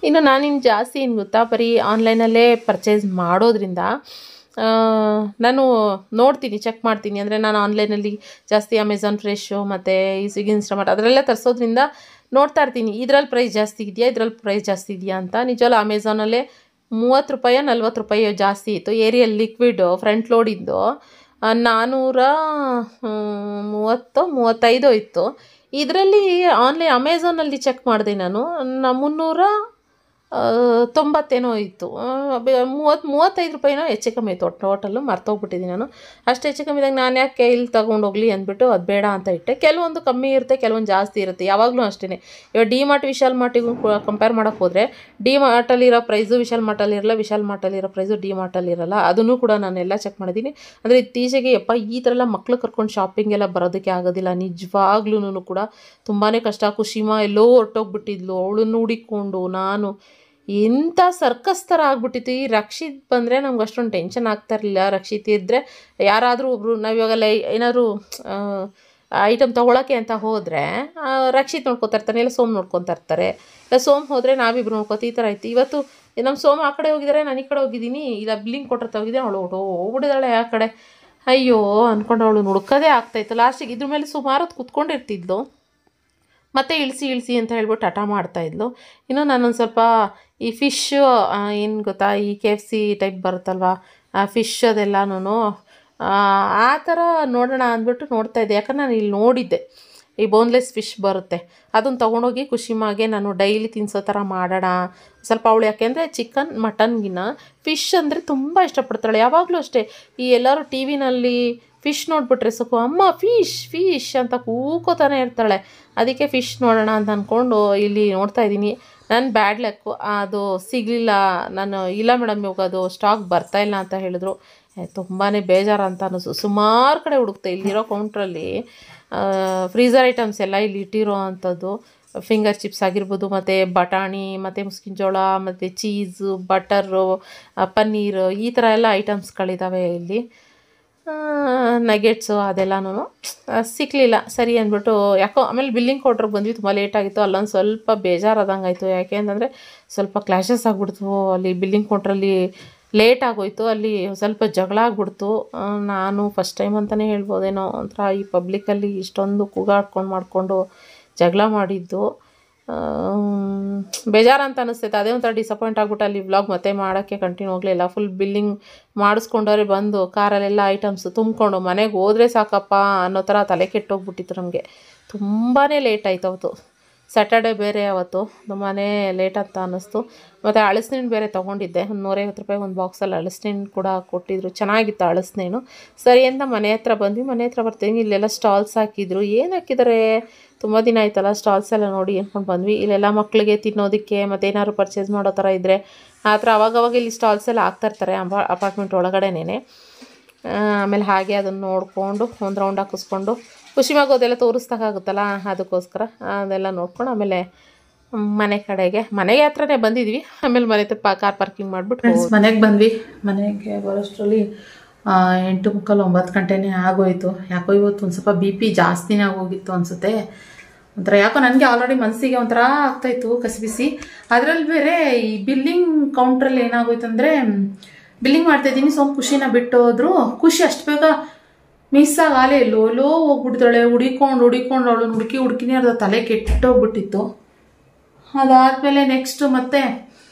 ಇನ್ನು ನಾನಿನ್ನು ಜಾಸ್ತಿ ಏನು ಗೊತ್ತಾ, ಬರೀ ಆನ್ಲೈನಲ್ಲೇ ಪರ್ಚೇಸ್ ಮಾಡೋದ್ರಿಂದ ನಾನು ನೋಡ್ತೀನಿ, ಚೆಕ್ ಮಾಡ್ತೀನಿ. ಅಂದರೆ ನಾನು ಆನ್ಲೈನಲ್ಲಿ ಜಾಸ್ತಿ ಅಮೆಝಾನ್ ಫ್ರೆಶು ಮತ್ತು ಈ ಸ್ವಿಗ್ಗಿ ಇನ್ಸ್ಟಾಮಾರ್ಟ್ ಅದರಲ್ಲೇ ತರಿಸೋದ್ರಿಂದ ನೋಡ್ತಾ ಇರ್ತೀನಿ, ಇದರಲ್ಲಿ ಪ್ರೈಸ್ ಜಾಸ್ತಿ ಇದೆಯಾ, ಇದರಲ್ಲಿ ಪ್ರೈಸ್ ಜಾಸ್ತಿ ಇದೆಯಾ ಅಂತ. ನಿಜವಲ್ಲ ಅಮೆಝಾನಲ್ಲೇ 30 ರೂಪಾಯಿ 40 ರೂಪಾಯಿ ಜಾಸ್ತಿ ಇತ್ತು. ಏರಿಯಲ್ ಲಿಕ್ವಿಡ್ ಫ್ರಂಟ್ ಲೋಡಿದ್ದು 435 ಇತ್ತು. ಇದರಲ್ಲಿ ಅಮೆಝಾನಲ್ಲಿ ಚೆಕ್ ಮಾಡಿದೆ ನಾನು, 390 ಇತ್ತು. 35 ರೂಪಾಯಿನೋ ಹೆಚ್ಚು ಕಮ್ಮಿ ಇತ್ತು ಟೋಟಲ್ಲು. ಮರ್ತೋಗ್ಬಿಟ್ಟಿದ್ದೀನಿ ನಾನು. ಅಷ್ಟು ಹೆಚ್ಚು ಕಮ್ಮಿದಾಗ ನಾನು ಯಾಕೆ ಇಲ್ಲಿ ತೊಗೊಂಡೋಗ್ಲಿ ಅಂದ್ಬಿಟ್ಟು ಅದು ಬೇಡ ಅಂತ ಇಟ್ಟೆ. ಕೆಲವೊಂದು ಕಮ್ಮಿ ಇರುತ್ತೆ, ಕೆಲವೊಂದು ಜಾಸ್ತಿ ಇರುತ್ತೆ, ಯಾವಾಗಲೂ ಅಷ್ಟೇ. ಇವಾಗ ಡಿ ಮಾರ್ಟ್ ವಿಶಾಲ್ ಮಾರ್ಟಿಗೂ ಕಂಪೇರ್ ಮಾಡೋಕ್ಕೆ ಹೋದರೆ ಡಿ ಮಾರ್ಟಲ್ಲಿರೋ ಪ್ರೈಸು ವಿಶಾಲ್ ಮಾರ್ಟಲ್ಲಿರಲ್ಲ, ವಿಶಾಲ್ ಮಾರ್ಟಲ್ಲಿರೋ ಪ್ರೈಸು ಡಿ ಮಾರ್ಟಲ್ಲಿರಲ್ಲ. ಅದನ್ನು ಕೂಡ ನಾನೆಲ್ಲ ಚೆಕ್ ಮಾಡಿದ್ದೀನಿ. ಅಂದರೆ ಇತ್ತೀಚೆಗೆ ಈ ಥರ ಎಲ್ಲ ಮಕ್ಳು ಕರ್ಕೊಂಡು ಶಾಪಿಂಗ್ ಎಲ್ಲ ಬರೋದಕ್ಕೆ ಆಗೋದಿಲ್ಲ. ನಿಜವಾಗ್ಲೂ ಕೂಡ ತುಂಬಾ ಕಷ್ಟ. ಖುಷಿಮಾ ಎಲ್ಲೋ ಹೊರಟೋಗ್ಬಿಟ್ಟಿದ್ಲು, ಅವಳನ್ನು ಹುಡಿಕೊಂಡು ನಾನು ಎಂಥ ಸರ್ಕಸ್ ಥರ ಆಗ್ಬಿಟ್ಟಿತ್ತು. ಈ ರಕ್ಷಿತ್ ಬಂದರೆ ನಮ್ಗೆ ಅಷ್ಟೊಂದು ಟೆನ್ಷನ್ ಆಗ್ತಾ ಇರಲಿಲ್ಲ. ರಕ್ಷಿತ್ ಇದ್ದರೆ ಯಾರಾದರೂ ಒಬ್ಬರು, ನಾವಿವಾಗೆಲ್ಲ ಏನಾದ್ರು ಐಟಮ್ ತೊಗೊಳಕ್ಕೆ ಅಂತ ಹೋದರೆ ರಕ್ಷಿತ್ ನೋಡ್ಕೊತಾ ಇರ್ತಾನೆ, ಇಲ್ಲ ಸೋಮ್ ನೋಡ್ಕೊತಾ ಇರ್ತಾರೆ, ಇಲ್ಲ ಸೋಮ್ ಹೋದರೆ ನಾವಿಬ್ರು ನೋಡ್ಕೊತ ಈ ಥರ ಆಯ್ತು. ಇವತ್ತು ನಮ್ಮ ಸೋಮ ಆ ಕಡೆ ಹೋಗಿದ್ದಾರೆ, ನಾನು ಈ ಕಡೆ ಹೋಗಿದ್ದೀನಿ, ಇಲ್ಲ ಬಿಲ್ಲಿಂಗ್ ಕೊಟ್ಟರೆ ಹೋಗಿದ್ದೆ, ಅವಳು ಹೋಗ್ಬಿಟ್ಟಿದ್ದಾಳೆ ಆ ಕಡೆ. ಅಯ್ಯೋ ಅಂದ್ಕೊಂಡು ಅವಳು ಹುಡ್ಕೋದೇ ಆಗ್ತಾಯಿತ್ತು. ಲಾಸ್ಟಿಗೆ ಇದ್ರ ಮೇಲೆ ಸುಮಾರು ಹೊತ್ತು ಕುತ್ಕೊಂಡಿರ್ತಿದ್ಲು, ಮತ್ತೆ ಇಳಿಸಿ ಅಂತ ಹೇಳ್ಬಿಟ್ಟು ಹಠ ಮಾಡ್ತಾಯಿದ್ಲು. ಇನ್ನು ನಾನೊಂದು ಸ್ವಲ್ಪ ಈ ಫಿಶ್ಶು ಏನು ಗೊತ್ತಾ, ಈ KFC ಟೈಪ್ ಬರುತ್ತಲ್ವ ಫಿಶ್ ಅದೆಲ್ಲನೂ ಆ ಥರ ನೋಡೋಣ ಅಂದ್ಬಿಟ್ಟು ನೋಡ್ತಾಯಿದ್ದೆ. ಯಾಕಂದ್ರೆ ನಾನು ಇಲ್ಲಿ ನೋಡಿದ್ದೆ ಈ ಬೋನ್ಲೆಸ್ ಫಿಶ್ ಬರುತ್ತೆ, ಅದನ್ನು ತೊಗೊಂಡೋಗಿ ಖುಷಿಮಾಗೆ ನಾನು ಡೈಲಿ ತಿನ್ನಿಸೋ ಥರ ಮಾಡೋಣ ಸ್ವಲ್ಪ. ಅವಳು ಯಾಕೆಂದರೆ ಚಿಕನ್ ಮಟನ್ಗಿನ್ನ ಫಿಶ್ ಅಂದರೆ ತುಂಬ ಇಷ್ಟಪಡ್ತಾಳೆ. ಯಾವಾಗಲೂ ಅಷ್ಟೇ, ಈ ಎಲ್ಲರೂ ಟಿ ವಿನಲ್ಲಿ ಫಿಶ್ ನೋಡಿಬಿಟ್ರೆ ಸಾಕು, ಅಮ್ಮ ಫಿಶ್ ಅಂತ ಕೂಕೋತಾನೆ ಇರ್ತಾಳೆ. ಅದಕ್ಕೆ ಫಿಶ್ ನೋಡೋಣ ಅಂತ ಅಂದ್ಕೊಂಡು ಇಲ್ಲಿ ನೋಡ್ತಾಯಿದ್ದೀನಿ. ನನ್ನ ಬ್ಯಾಡ್ ಲಕ್ಕು ಅದು ಸಿಗಲಿಲ್ಲ. ನಾನು ಇಲ್ಲ ಮೇಡಮ್ ಇವಾಗ ಅದು ಸ್ಟಾಕ್ ಬರ್ತಾಯಿಲ್ಲ ಅಂತ ಹೇಳಿದ್ರು. ತುಂಬಾ ಬೇಜಾರು ಅಂತ ಅನ್ನಿಸು. ಸುಮಾರು ಕಡೆ ಹುಡುಕ್ತೆ, ಇಲ್ಲಿರೋ ಕೌಂಟ್ರಲ್ಲಿ ಫ್ರೀಝರ್ ಐಟಮ್ಸ್ ಎಲ್ಲ ಇಲ್ಲಿ ಇಟ್ಟಿರೋ ಅಂಥದ್ದು, ಫಿಂಗರ್ ಚಿಪ್ಸ್ ಆಗಿರ್ಬೋದು, ಮತ್ತು ಬಟಾಣಿ, ಮತ್ತು ಮುಸ್ಕಿನ ಜೋಳ, ಮತ್ತು ಚೀಸು, ಬಟರು, ಪನ್ನೀರು, ಈ ಥರ ಎಲ್ಲ ಐಟಮ್ಸ್ಗಳಿದ್ದಾವೆ ಇಲ್ಲಿ. ನಗೆಟ್ಸು ಅದೆಲ್ಲನೂ ಸಿಕ್ಕಲಿಲ್ಲ. ಸರಿ ಅಂದ್ಬಿಟ್ಟು ಯಾಕೋ ಆಮೇಲೆ ಬಿಲ್ಲಿಂಗ್ ಕೌಂಟ್ರಿಗೆ ಬಂದ್ವಿ, ತುಂಬ ಲೇಟಾಗಿತ್ತು. ಅಲ್ಲೊಂದು ಸ್ವಲ್ಪ ಬೇಜಾರಾದಂಗೆ ಆಯಿತು. ಯಾಕೆ ಅಂತಂದರೆ ಸ್ವಲ್ಪ ಕ್ಲಾಶಸ್ ಆಗಿಬಿಡ್ತು ಅಲ್ಲಿ. ಬಿಲ್ಲಿಂಗ್ ಕೌಂಟ್ರಲ್ಲಿ ಲೇಟ್ ಆಗೋಯ್ತು, ಅಲ್ಲಿ ಸ್ವಲ್ಪ ಜಗಳ ಆಗ್ಬಿಡ್ತು. ನಾನು ಫಸ್ಟ್ ಟೈಮ್ ಅಂತಲೇ ಹೇಳ್ಬೋದೇನೋ, ಒಂಥರ ಈ ಪಬ್ಲಿಕ್ಕಲ್ಲಿ ಇಷ್ಟೊಂದು ಕೂಗಾಡ್ಕೊಂಡು ಮಾಡಿಕೊಂಡು ಜಗಳ ಮಾಡಿದ್ದು ಬೇಜಾರಂತ ಅನ್ನಿಸ್ತೈತೆ. ಅದೇ ಒಂಥರ ಡಿಸಪಾಯಿಂಟ್ ಆಗಿಬಿಟ್ಟು ಅಲ್ಲಿ ವ್ಲಾಗ್ ಮತ್ತೆ ಮಾಡೋಕ್ಕೆ ಕಂಟಿನ್ಯೂ ಹೋಗಲಿಲ್ಲ. ಫುಲ್ ಬಿಲ್ಲಿಂಗ್ ಮಾಡಿಸ್ಕೊಂಡವ್ರೆ ಬಂದು ಕಾರಲ್ಲೆಲ್ಲ ಐಟಮ್ಸ್ ತುಂಬಿಕೊಂಡು ಮನೆಗೆ ಹೋದರೆ ಸಾಕಪ್ಪ ಅನ್ನೋ ಥರ ತಲೆ ಕೆಟ್ಟೋಗ್ಬಿಟ್ಟಿತ್ತು ನಮಗೆ. ತುಂಬಾ ಲೇಟ್ ಆಯ್ತು ಅವತ್ತು, ಸ್ಯಾಟರ್ಡೆ ಬೇರೆ ಅವತ್ತು, ತುಂಬಾ ಲೇಟ್ ಅಂತ ಅನ್ನಿಸ್ತು. ಮತ್ತು ಅಳಸನೇನು ಬೇರೆ ತೊಗೊಂಡಿದ್ದೆ, ಒಂದು 150 ರೂಪಾಯಿ ಒಂದು ಬಾಕ್ಸಲ್ಲಿ ಅಳಸನೇನು ಕೂಡ ಕೊಟ್ಟಿದ್ರು, ಚೆನ್ನಾಗಿತ್ತು ಅಳಸನೇನು. ಸರಿ ಅಂತ ಮನೆ ಹತ್ರ ಬಂದ್ವಿ. ಮನೆ ಹತ್ರ ಬರ್ತೀನಿ, ಇಲ್ಲೆಲ್ಲ ಸ್ಟಾಲ್ಸ್ ಹಾಕಿದ್ರು. ಏನು ಹಾಕಿದ್ದಾರೆ, ತುಂಬ ದಿನ ಆಯ್ತಲ್ಲ ಸ್ಟಾಲ್ಸ್ ಎಲ್ಲ ನೋಡಿ ಅಂದ್ಕೊಂಡು ಬಂದ್ವಿ. ಇಲ್ಲೆಲ್ಲ ಮಕ್ಕಳಿಗೆ ತಿನ್ನೋದಕ್ಕೆ ಮತ್ತು ಏನಾದ್ರು ಪರ್ಚೇಸ್ ಮಾಡೋ ಥರ ಇದ್ದರೆ ಆ ಥರ ಅವಾಗವಾಗ ಇಲ್ಲಿ ಸ್ಟಾಲ್ಸ್ ಎಲ್ಲ ಹಾಕ್ತಾಯಿರ್ತಾರೆ ಅಪಾರ್ಟ್ಮೆಂಟ್ ಒಳಗಡೆನೇ. ಆಮೇಲೆ ಹಾಗೆ ಅದನ್ನು ನೋಡಿಕೊಂಡು ಒಂದು ರೌಂಡ್ ಹಾಕಿಸ್ಕೊಂಡು ಖುಷಿಮಾಗೂ ಅದೆಲ್ಲ ತೋರಿಸ್ದಾಗುತ್ತಲ್ಲ, ಅದಕ್ಕೋಸ್ಕರ ಅದೆಲ್ಲ ನೋಡ್ಕೊಂಡು ಆಮೇಲೆ ಮನೆಗೆ ಹತ್ರನೇ ಬಂದಿದ್ವಿ. ಆಮೇಲೆ ಮನೆ ಕಾರ್ ಪಾರ್ಕಿಂಗ್ ಮಾಡಿಬಿಟ್ಟು ಮನೆಗೆ ಬಂದ್ವಿ. ಮನೆಗೆ ಬರೋಷ್ಟರಲ್ಲಿ 8:45 9 ಗಂಟೆನೇ ಆಗೋಯ್ತು. ಯಾಕೋ ಇವತ್ತು ಒಂದು ಸ್ವಲ್ಪ BP ಜಾಸ್ತಿನೇ ಆಗೋಗಿತ್ತು ಅನಿಸುತ್ತೆ. ಒಂಥರ ಯಾಕೋ ನನಗೆ ಆಲ್ರೆಡಿ ಮನಸ್ಸಿಗೆ ಒಂಥರ ಆಗ್ತಾಯಿತ್ತು ಕಸಿಬಿಸಿ. ಅದರಲ್ಲಿ ಬೇರೆ ಈ ಬಿಲ್ಲಿಂಗ್ ಕೌಂಟ್ರಲ್ಲಿ ಏನಾಗೋಯ್ತು ಅಂದರೆ ಬಿಲ್ಲಿಂಗ್ ಮಾಡ್ತಾಯಿದ್ದೀನಿ. ಸೊ ಖುಷಿನ ಬಿಟ್ಟು ಹೋದ್ರು. ಖುಷಿ ಅಷ್ಟು ಬೇಗ ಮಿಸ್ ಆಗಾಲೇ ಎಲ್ಲೋ ಹೋಗ್ಬಿಡ್ತಾಳೆ. ಹುಡಿಕೊಂಡು ಅವಳು ಹುಡುಕಿನೇ ಅರ್ಧ ತಲೆ ಕೆಟ್ಟೋಗ್ಬಿಟ್ಟಿತ್ತು. ಅದಾದಮೇಲೆ ನೆಕ್ಸ್ಟು ಮತ್ತೆ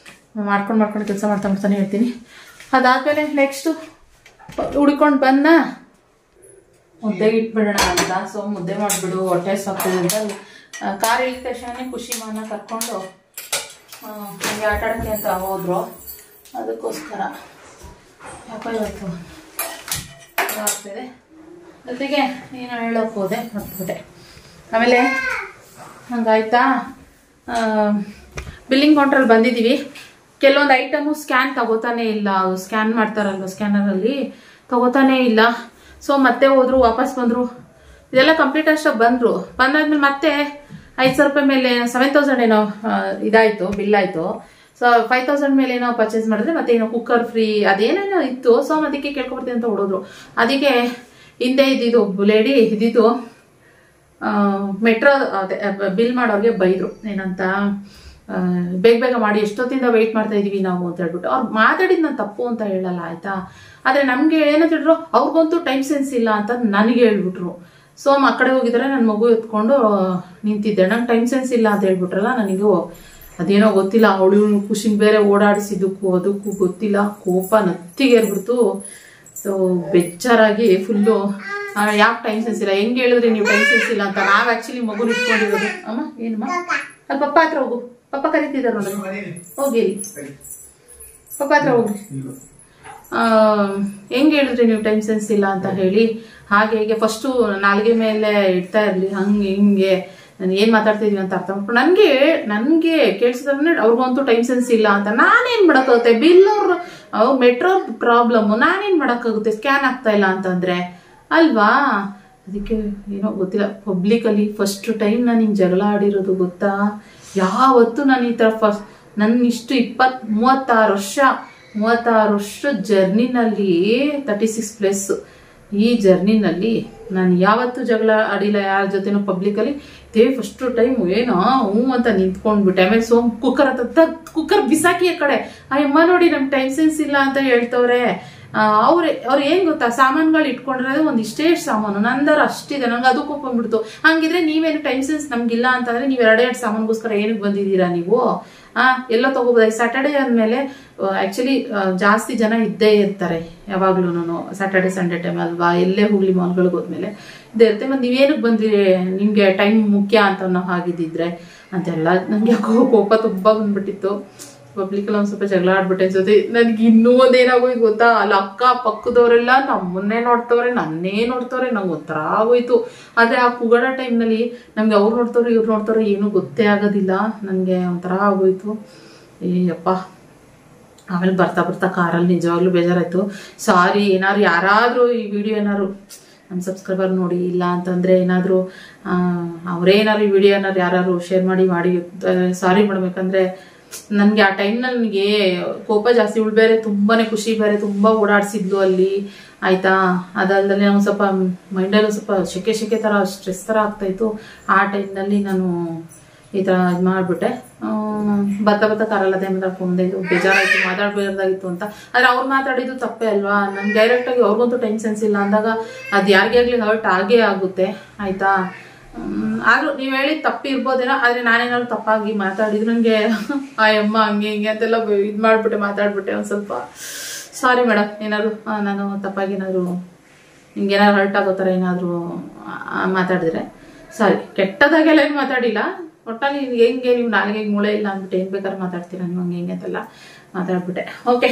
ಮಾಡ್ಕೊಂಡು ಕೆಲಸ ಮಾಡ್ತಾನೆ ಹೇಳ್ತೀನಿ. ಅದಾದಮೇಲೆ ನೆಕ್ಸ್ಟು ಹುಡ್ಕೊಂಡು ಬಂದ ಮುದ್ದೆಗೆ ಇಟ್ಬಿಡೋಣ ಅಂತ. ಸೊ ಮುದ್ದೆ ಮಾಡಿಬಿಡು ಹೊಟ್ಟೆ ಸಾಕ್ತದೆ ಅಂತ ಕಾರ್ ಇಳಿದ ತಕ್ಷಣ ಖುಷಿ ಮಾನ ಕರ್ಕೊಂಡು ಹಂಗೆ ಆಟ ಆಡೋಕ್ಕೆ ಅಂತ ಹೋದ್ರು. ಅದಕ್ಕೋಸ್ಕರ ಯಾಕೋ ಇವತ್ತು ಆಗ್ತಿದೆ. ಜೊತೆಗೆ ಏನೋ ಹೇಳೋಕೆ ಹೋದೆ ಮರ್ತ್ಬಿಟ್ಟೆ. ಆಮೇಲೆ ಹಂಗಾಯ್ತಾ ಬಿಲ್ಲಿಂಗ್ ಕೌಂಟ್ರಲ್ಲಿ ಬಂದಿದ್ದೀವಿ. ಕೆಲವೊಂದು ಐಟಮು ಸ್ಕ್ಯಾನ್ ತಗೋತಾನೆ ಇಲ್ಲ. ಸ್ಕ್ಯಾನ್ ಮಾಡ್ತಾರಲ್ವ ಸ್ಕ್ಯಾನರಲ್ಲಿ ತಗೋತಾನೆ ಇಲ್ಲ. ಸೊ ಮತ್ತೆ ಹೋದ್ರು, ವಾಪಸ್ ಬಂದರು. ಇದೆಲ್ಲ ಕಂಪ್ಲೀಟ್ ಅಷ್ಟಾಗಿ ಬಂದಾದ್ಮೇಲೆ ಮತ್ತೆ 5,000 ರೂಪಾಯಿ ಮೇಲೆ 7,000 ಏನೋ ಇದಾಯಿತು, ಬಿಲ್ ಆಯಿತು. ಸೊ 5,000 ಮೇಲೆ ಏನೋ ಪರ್ಚೇಸ್ ಮಾಡಿದ್ರೆ ಮತ್ತೆ ಏನೋ ಕುಕ್ಕರ್ ಫ್ರೀ ಅದೇನೇನೋ ಇತ್ತು. ಸೊ ಅದಕ್ಕೆ ಕೇಳ್ಕೊಬರ್ತೀನಿ ಅಂತ ಹೊಡೋದ್ರು. ಅದಕ್ಕೆ ಹಿಂದೆ ಇದ್ದಿದ್ದು ಲೇಡಿ ಇದ್ದಿದ್ದು ಮೆಟ್ರೋ ಬಿಲ್ ಮಾಡೋರಿಗೆ ಬೈದರು. ಏನಂತ ಬೇಗ ಮಾಡಿ ಎಷ್ಟೊತ್ತಿಂದ ವೆಯ್ಟ್ ಮಾಡ್ತಾ ಇದೀವಿ ನಾವು ಅಂತ ಹೇಳ್ಬಿಟ್ಟು. ಅವ್ರು ಮಾತಾಡಿದ್ ನಾನು ತಪ್ಪು ಅಂತ ಹೇಳಲ್ಲ ಆಯ್ತಾ. ಆದರೆ ನಮಗೆ ಏನಂತ ಹೇಳಿದ್ರು ಅವ್ರಿಗಂತೂ ಟೈಮ್ ಸೆನ್ಸ್ ಇಲ್ಲ ಅಂತ ನನಗೆ ಹೇಳ್ಬಿಟ್ರು. ಸೊ ಆ ಕಡೆ ಹೋಗಿದ್ರೆ ನನ್ನ ಮಗು ಎತ್ಕೊಂಡು ನಿಂತಿದ್ದೆ. ನಂಗೆ ಟೈಮ್ ಸೆನ್ಸ್ ಇಲ್ಲ ಅಂತ ಹೇಳ್ಬಿಟ್ರಲ್ಲ. ನನಗೂ ಅದೇನೋ ಗೊತ್ತಿಲ್ಲ. ಅವಳು ಖುಷಿನ ಬೇರೆ ಓಡಾಡಿಸಿದ್ದಕ್ಕೂ ಅದಕ್ಕೂ ಗೊತ್ತಿಲ್ಲ. ಕೋಪ ನತ್ತಿಗೇರ್ಬಿಡ್ತು. ಸೊ ಬೆಚ್ಚಾರಾಗಿ ಫುಲ್ಲು ಯಾಕೆ ಟೈಮ್ ಸೆನ್ಸ್ ಇಲ್ಲ, ಹೆಂಗೆ ಹೇಳಿದ್ರಿ ನೀವು ಟೈಮ್ ಸೆನ್ಸ್ ಇಲ್ಲ ಅಂತ. ನಾವು ಆ್ಯಕ್ಚುಲಿ ಮಗುನ ಇಟ್ಕೊಂಡಿರೋದು. ಅಮ್ಮ ಏನಮ್ಮ ಅಲ್ಲಿ ಪಪ್ಪ ಹತ್ರ ಹೋಗು, ಪಪ್ಪ ಕರೀತಿದ್ದಾರೆ ನೋಡ್ರಿ, ಹೋಗಿ ಪಪ್ಪ ಹತ್ರ ಹೋಗ್ರಿ. ಹೆಂಗೆ ಹೇಳಿದ್ರಿ ನೀವು ಟೈಮ್ ಸೆನ್ಸ್ ಇಲ್ಲ ಅಂತ ಹೇಳಿ. ಹಾಗೆ ಫಸ್ಟು ನಾಲ್ಗೆ ಮೇಲೆ ಇಡ್ತಾ ಇರಲಿ, ಹಂಗೆ ಹಿಂಗೆ ನಾನು ಏನು ಮಾತಾಡ್ತಿದೀವಿ ಅಂತ ಅರ್ಥ ಮಾಡ್ಕೊಂಡು ನನಗೆ ಕೇಳಿಸಿದ್ರೆ ಅವ್ರಿಗಂತೂ ಟೈಮ್ ಸೆನ್ಸ್ ಇಲ್ಲ ಅಂತ. ನಾನೇನು ಮಾಡೋಕ್ಕಾಗುತ್ತೆ, ಬಿಲ್ ಅವ್ರು ಮೆಟ್ರೋ ಪ್ರಾಬ್ಲಮ್ಮು, ನಾನೇನು ಮಾಡೋಕ್ಕಾಗುತ್ತೆ, ಸ್ಕ್ಯಾನ್ ಆಗ್ತಾ ಇಲ್ಲ ಅಂತಂದರೆ ಅಲ್ವಾ. ಅದಕ್ಕೆ ಏನೋ ಗೊತ್ತಿಲ್ಲ. ಪಬ್ಲಿಕಲ್ಲಿ ಫಸ್ಟ್ ಟೈಮ್ ನಾನು ಹಿಂಗೆ ಜಗಳ ಆಡಿರೋದು ಗೊತ್ತಾ. ಯಾವತ್ತೂ ನಾನು ಈ ಥರ ನನ್ನ ಇಷ್ಟು 36 ವರ್ಷ ಜರ್ನಿನಲ್ಲಿ 36+ ಈ ಜರ್ನಿನಲ್ಲಿ ನಾನು ಯಾವತ್ತೂ ಜಗಳ ಆಡಿಲ್ಲ ಯಾರ ಜೊತೆನೂ ಪಬ್ಲಿಕಲ್ಲಿ. ಇದೇ ಫಸ್ಟ್ ಟೈಮ್ ಏನೋ ಅಂತ ನಿಂತ್ಕೊಂಡ್ಬಿಟ್ಟೆ. ಆಮೇಲೆ ಕುಕ್ಕರ್ ಬಿಸಾಕಿ ಆ ಕಡೆ ಆ ಅಮ್ಮ ನೋಡಿ ನಮ್ಗೆ ಟೈಮ್ ಸೆನ್ಸ್ ಇಲ್ಲ ಅಂತ ಹೇಳ್ತವ್ರೆ. ಅವ್ರು ಏನ್ ಗೊತ್ತಾ, ಸಾಮಾನುಗಳು ಇಟ್ಕೊಂಡಿರೋದು ಒಂದಿಷ್ಟೇ ಸಾಮಾನು, ನಂದರ ಅಷ್ಟಿದೆ. ನಂಗೆ ಅದಕ್ಕೂ ಬಂದ್ಬಿಡ್ತು. ಹಂಗಿದ್ರೆ ನೀವೇನು ಟೈಮ್ ಸೆನ್ಸ್ ನಮ್ಗಿಲ್ಲ ಅಂತಂದ್ರೆ ನೀವು 2 ಸಾಮಾನುಗೋಸ್ಕರ ಏನಕ್ಕೆ ಬಂದಿದ್ದೀರಾ ನೀವು? ಎಲ್ಲ ತಗೋಬೋದಾಗಿ. ಸ್ಯಾಟರ್ಡೇ ಆದ್ಮೇಲೆ ಆಕ್ಚುಲಿ ಜಾಸ್ತಿ ಜನ ಇದ್ದೇ ಇರ್ತಾರೆ ಯಾವಾಗ್ಲೂ. ಸ್ಯಾಟರ್ಡೆ ಸಂಡೇ ಟೈಮ್ ಅಲ್ವಾ, ಎಲ್ಲೇ ಹೋಗ್ಲಿ ಮಾಲ್ಗಳಿಗೆ ಹೋದ್ಮೇಲೆ ಇದ್ದೇ ಇರುತ್ತೆ. ಮತ್ತೆ ನೀವೇನಕ್ಕೆ ಬಂದಿರಿ, ನಿಮ್ಗೆ ಟೈಮ್ ಮುಖ್ಯ ಅಂತ ನಾವು ಹಾಗಿದ್ದಿದ್ರೆ ಅಂತೆಲ್ಲ. ನಂಗೆ ಯಾಕೋ ಕೋಪ ತುಂಬಾ ಬಂದ್ಬಿಟ್ಟಿತ್ತು. ಪಬ್ಲಿಕಲ್ಲಿ ಒಂದು ಸ್ವಲ್ಪ ಜಗಳ ಆಡ್ಬಿಟ್ಟೆ ಜೊತೆ. ನನಗೆ ಇನ್ನೂ ಒಂದೇನಾಗೋಯ್ತು ಗೊತ್ತಾ, ಅಲ್ಲಿ ಅಕ್ಕ ಪಕ್ಕದವರೆಲ್ಲ ನಮ್ಮನ್ನೇ ನೋಡ್ತವ್ರೆ, ನನ್ನೇ ನೋಡ್ತವ್ರೆ. ನಂಗೆ ಒಂಥರ ಆಗೋಯ್ತು. ಆದರೆ ಆ ಕುಗಡ ಟೈಮ್ನಲ್ಲಿ ನಮ್ಗೆ ಅವ್ರು ನೋಡ್ತವ್ರೆ ಇವ್ರು ನೋಡ್ತವ್ರೆ ಏನೂ ಗೊತ್ತೇ ಆಗೋದಿಲ್ಲ. ನನಗೆ ಒಂಥರ ಆಗೋಯ್ತು. ಅಪ್ಪ ಆಮೇಲೆ ಬರ್ತಾ ಕಾರಲ್ಲಿ ನಿಜವಾಗ್ಲೂ ಬೇಜಾರಾಯ್ತು. ಸಾರಿ, ಏನಾದ್ರು ಯಾರಾದರೂ ಈ ವಿಡಿಯೋ ಏನಾದ್ರು ನಮ್ಮ ಸಬ್ಸ್ಕ್ರೈಬರ್ ನೋಡಿ ಇಲ್ಲ ಅಂತಂದರೆ ಏನಾದರೂ ಅವರೇನಾದ್ರು ಈ ವಿಡಿಯೋ ಏನಾದ್ರು ಯಾರು ಶೇರ್ ಮಾಡಿ ಸಾರಿ ಮಾಡಬೇಕಂದ್ರೆ ನನಗೆ ಆ ಟೈಮ್ನಲ್ಲಿ ನನಗೆ ಕೋಪ ಜಾಸ್ತಿ. ಇವಳು ಬೇರೆ ತುಂಬಾನೇ ಖುಷಿ ಬೇರೆ ತುಂಬಾ ಓಡಾಡಿಸಿದ್ಲು ಅಲ್ಲಿ ಆಯ್ತಾ. ಅದಲ್ದಲ್ಲೇ ನಾವು ಸ್ವಲ್ಪ ಮೈಂಡಲ್ಲಿ ಸ್ವಲ್ಪ ಶೆಕೆ ಥರ ಸ್ಟ್ರೆಸ್ ಥರ ಆಗ್ತಾಯಿತ್ತು. ಆ ಟೈಮ್ನಲ್ಲಿ ನಾನು ಈ ಥರ ಇದು ಮಾಡಿಬಿಟ್ಟೆ. ಬರ್ತಾ ಕಾರಲ್ಲ ಅದೇ ಮಾತಾಡ್ಕೊಂಡೆ. ಇದು ಬೇಜಾರಾಯಿತು, ಮಾತಾಡಬೇಕಾಗಿತ್ತು ಅಂತ. ಆದರೆ ಅವ್ರು ಮಾತಾಡಿದ್ದು ತಪ್ಪೇ ಅಲ್ವಾ. ನಂಗೆ ಡೈರೆಕ್ಟಾಗಿ ಅವ್ರಿಗಂತೂ ಟೈಮ್ ಸೆನ್ಸ್ ಇಲ್ಲ ಅಂದಾಗ ಅದು ಯಾರಿಗೇ ಆಗಲಿ ಹರ್ಟ್ ಆಗೇ ಆಗುತ್ತೆ ಆಯಿತಾ. ಆದ್ರೂ ನೀವು ಹೇಳಿದ ತಪ್ಪಿರ್ಬೋದೇನೋ. ಆದರೆ ನಾನೇನಾದ್ರು ತಪ್ಪಾಗಿ ಮಾತಾಡಿದ್ರು ನನಗೆ ಆ ಅಮ್ಮ ಹಂಗೆ ಹಿಂಗೆ ಅಂತೆಲ್ಲ ಇದು ಮಾಡಿಬಿಟ್ಟೆ, ಮಾತಾಡ್ಬಿಟ್ಟೆ. ಒಂದು ಸ್ವಲ್ಪ ಸಾರಿ ಮೇಡಮ್. ಏನಾದ್ರು ನಾನು ತಪ್ಪಾಗಿ ಏನಾದ್ರು ನಿಮ್ಗೆ ಏನಾದ್ರು ಹರ್ಟ್ ಆಗೋ ಥರ ಏನಾದರೂ ಮಾತಾಡಿದ್ರೆ ಸಾರಿ. ಕೆಟ್ಟದಾಗೆಲ್ಲ ಏನು ಮಾತಾಡಿಲ್ಲ. ಒಟ್ಟಲ್ಲಿ ಹೆಂಗೆ ನೀವು ನಾಲ್ಗೆ ಮೂಳೆ ಇಲ್ಲ ಅಂದ್ಬಿಟ್ಟು ಏನು ಬೇಕಾದ್ರೆ ಮಾತಾಡ್ತೀರಾ ನೀವು ಹಂಗೆ ಹಿಂಗೆ ಅಂತೆಲ್ಲ ಮಾತಾಡ್ಬಿಟ್ಟೆ. ಓಕೆ,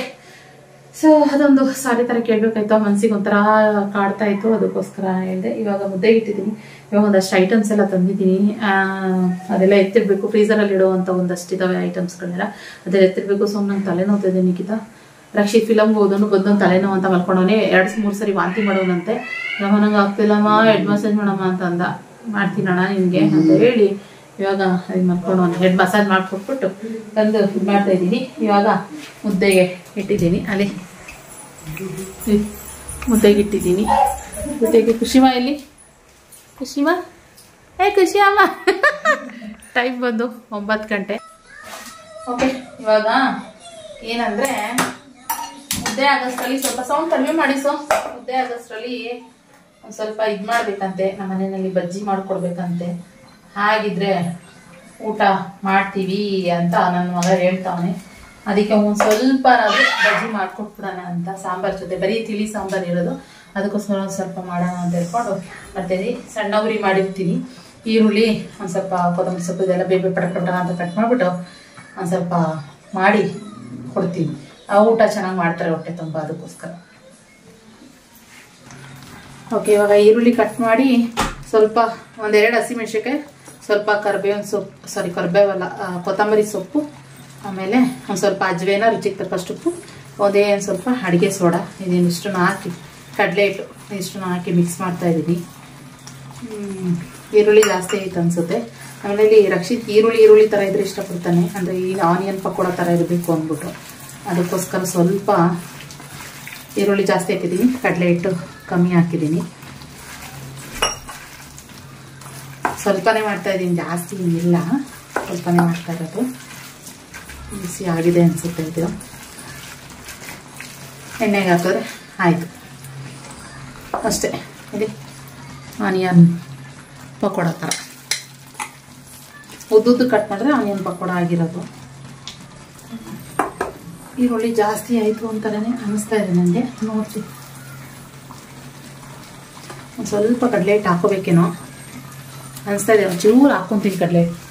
ಸೊ ಅದೊಂದು ಸಾರಿ ಥರ ಕೇಳಬೇಕಾಯ್ತು. ಮನಸ್ಸಿಗೆ ಒಂಥರ ಕಾಡ್ತಾ ಇತ್ತು, ಅದಕ್ಕೋಸ್ಕರ ಹೇಳಿದೆ. ಇವಾಗ ಮುದ್ದೆಗೆ ಇಟ್ಟಿದ್ದೀನಿ. ಇವಾಗ ಒಂದಷ್ಟು ಐಟಮ್ಸ್ ಎಲ್ಲ ತಂದಿದ್ದೀನಿ. ಅದೆಲ್ಲ ಎತ್ತಿರಬೇಕು. ಫ್ರೀಸರಲ್ಲಿ ಇಡುವಂಥ ಒಂದಷ್ಟು ಇದ್ದಾವೆ ಐಟಮ್ಸ್ಗಳನ್ನೆಲ್ಲ, ಅದೆಲ್ಲ ಎತ್ತಿರಬೇಕು. ಸೊ ನಂಗೆ ತಲೆನೋವ್ತಿದೆ. ನಿಖಿತ ರಕ್ಷಿತ್ ಫಿಲಮ್ಗೆ ಹೋದನು ಬಂದೊಂದು ತಲೆನೋವು ಅಂತ ಮಲ್ಕೊಂಡವನೇ. 2-3 ಸರಿ ವಾಂತಿ ಮಾಡೋನಂತೆ. ನಮ್ಮ ನಂಗೆ ಆಗ್ತಿಲ್ಲಮ್ಮ, ಹೆಡ್ ಮಸಾಜ್ ಮಾಡಮ್ಮ ಅಂತ ಅಂದ. ಮಾಡ್ತೀನಣ್ಣ ನಿಮಗೆ ಅಂತ ಹೇಳಿ ಇವಾಗ ಅದು ಮಲ್ಕೊಂಡವನು. ಹೆಡ್ ಮಸಾಜ್ ಮಾಡಿಕೊಟ್ಬಿಟ್ಟು ತಂದು ಇದು ಮಾಡ್ತಾ ಇದ್ದೀನಿ. ಇವಾಗ ಮುದ್ದೆಗೆ ಇಟ್ಟಿದ್ದೀನಿ. ಅಲ್ಲಿ ಮುದ್ದೆಗೆ ಇಟ್ಟಿದ್ದೀನಿ. ಮುದ್ದೆಗೆ ಖುಷಿಮಾ ಎಲ್ಲಿ? ಖುಷಿಮಾ ಖುಷಿ ಅಮ್ಮ ಟೈಮ್ ಬಂದು 9 ಗಂಟೆ. ಓಕೆ, ಇವಾಗ ಏನಂದ್ರೆ ಮುದ್ದೆ ಆಗೋಷ್ಟರಲ್ಲಿ ಸ್ವಲ್ಪ ಸೌಂಡ್ ಕಡಿಮೆ ಮಾಡಿಸೋ. ಮುದ್ದೆ ಆಗೋಷ್ಟರಲ್ಲಿ ಒಂದು ಸ್ವಲ್ಪ ಇದು ಮಾಡ್ಬೇಕಂತೆ, ನಮ್ಮ ಮನೆಯಲ್ಲಿ ಬಜ್ಜಿ ಮಾಡ್ಕೊಡ್ಬೇಕಂತೆ. ಹಾಗಿದ್ರೆ ಊಟ ಮಾಡ್ತೀವಿ ಅಂತ ನನ್ನ ಮಗ ಹೇಳ್ತಾವನೆ. ಅದಕ್ಕೆ ಒಂದು ಸ್ವಲ್ಪ ಬಜ್ಜಿ ಮಾಡ್ಕೊಟ್ಬಿಡೋಣ ಅಂತ, ಸಾಂಬಾರ್ ಜೊತೆ. ಬರೀ ತಿಳಿ ಸಾಂಬಾರು ಇರೋದು, ಅದಕ್ಕೋಸ್ಕರ ಒಂದು ಸ್ವಲ್ಪ ಮಾಡೋಣ ಅಂತ ಹೇಳ್ಕೊಂಡು ಮಾಡ್ತೀನಿ. ಸಣ್ಣ ಉರಿ ಮಾಡಿರ್ತೀನಿ. ಈರುಳ್ಳಿ ಒಂದು ಸ್ವಲ್ಪ ಕೊತ್ತಂಬರಿ ಸೊಪ್ಪು ಇದೆಲ್ಲ ಬೇಬೆ ಪಟ ಅಂತ ಕಟ್ ಮಾಡಿಬಿಟ್ಟು ಒಂದು ಸ್ವಲ್ಪ ಮಾಡಿ ಕೊಡ್ತೀನಿ. ಆ ಊಟ ಚೆನ್ನಾಗಿ ಮಾಡ್ತಾರೆ ಹೊಟ್ಟೆ ತುಂಬ, ಅದಕ್ಕೋಸ್ಕರ. ಓಕೆ, ಇವಾಗ ಈರುಳ್ಳಿ ಕಟ್ ಮಾಡಿ ಸ್ವಲ್ಪ 1-2 ಹಸಿಮೆಣ್ಸಿನ್ಕಾಯಿ, ಸ್ವಲ್ಪ ಕರಿಬೇವಿನ ಸೊಪ್ಪು, ಕರಿಬೇವಲ್ಲ, ಕೊತ್ತಂಬರಿ ಸೊಪ್ಪು, ಆಮೇಲೆ ಒಂದು ಸ್ವಲ್ಪ ಅಜ್ವೇನ, ರುಚಿಗೆ ತಕ್ಕಷ್ಟು ಉಪ್ಪು, ಒಂದೇ ಒಂದು ಸ್ವಲ್ಪ ಅಡುಗೆ ಸೋಡಾ, ಇದಿಷ್ಟನ್ನು ಹಾಕಿ, ಕಡಲೆ ಹಿಟ್ಟು ಇಷ್ಟನ್ನು ಹಾಕಿ ಮಿಕ್ಸ್ ಮಾಡ್ತಾ ಇದ್ದೀನಿ. ಈರುಳ್ಳಿ ಜಾಸ್ತಿ ಐತೆ ಅನ್ಸುತ್ತೆ. ಆಮೇಲೆ ಇಲ್ಲಿ ರಕ್ಷಿತ್ ಈರುಳ್ಳಿ ಥರ ಇದ್ರೆ ಇಷ್ಟಪಡ್ತಾನೆ, ಅಂದರೆ ಈ ಆನಿಯನ್ ಪಕೋಡ ಥರ ಇರಬೇಕು ಅಂದ್ಬಿಟ್ಟು. ಅದಕ್ಕೋಸ್ಕರ ಸ್ವಲ್ಪ ಈರುಳ್ಳಿ ಜಾಸ್ತಿ ಹಾಕಿದ್ದೀನಿ, ಕಡಲೆ ಹಿಟ್ಟು ಕಮ್ಮಿ ಹಾಕಿದ್ದೀನಿ. ಸ್ವಲ್ಪನೇ ಮಾಡ್ತಾ ಇದ್ದೀನಿ, ಜಾಸ್ತಿ ಏನಿಲ್ಲ, ಸ್ವಲ್ಪನೇ ಮಾಡ್ತಾ ಇರೋದು. ಬಿಸಿ ಆಗಿದೆ ಅನಿಸುತ್ತೆ ಇದು. ಎಣ್ಣೆಗೆ ಹಾಕಿದ್ರೆ ಆಯಿತು ಅಷ್ಟೇ. ಇದು ಆನಿಯನ್ ಪಕೋಡ ಥರ ಉದ್ದುದ್ದು ಕಟ್ ಮಾಡಿದ್ರೆ ಆನಿಯನ್ ಪಕೋಡ ಆಗಿರೋದು. ಈರುಳ್ಳಿ ಜಾಸ್ತಿ ಆಯಿತು ಅಂತಲೇ ಅನ್ನಿಸ್ತಾ ಇದೆ ನನಗೆ. ನೋಡ್ತೀನಿ, ಒಂದು ಸ್ವಲ್ಪ ಕಡಲೆ ಹಿಟ್ಟು ಹಾಕೋಬೇಕೇನೋ ಅನಿಸ್ತಾ ಇದೆ. ಒಂಚೂರು ಹಾಕ್ಕೊತೀನಿ ಕಡಲೆ ಹಿಟ್ಟು.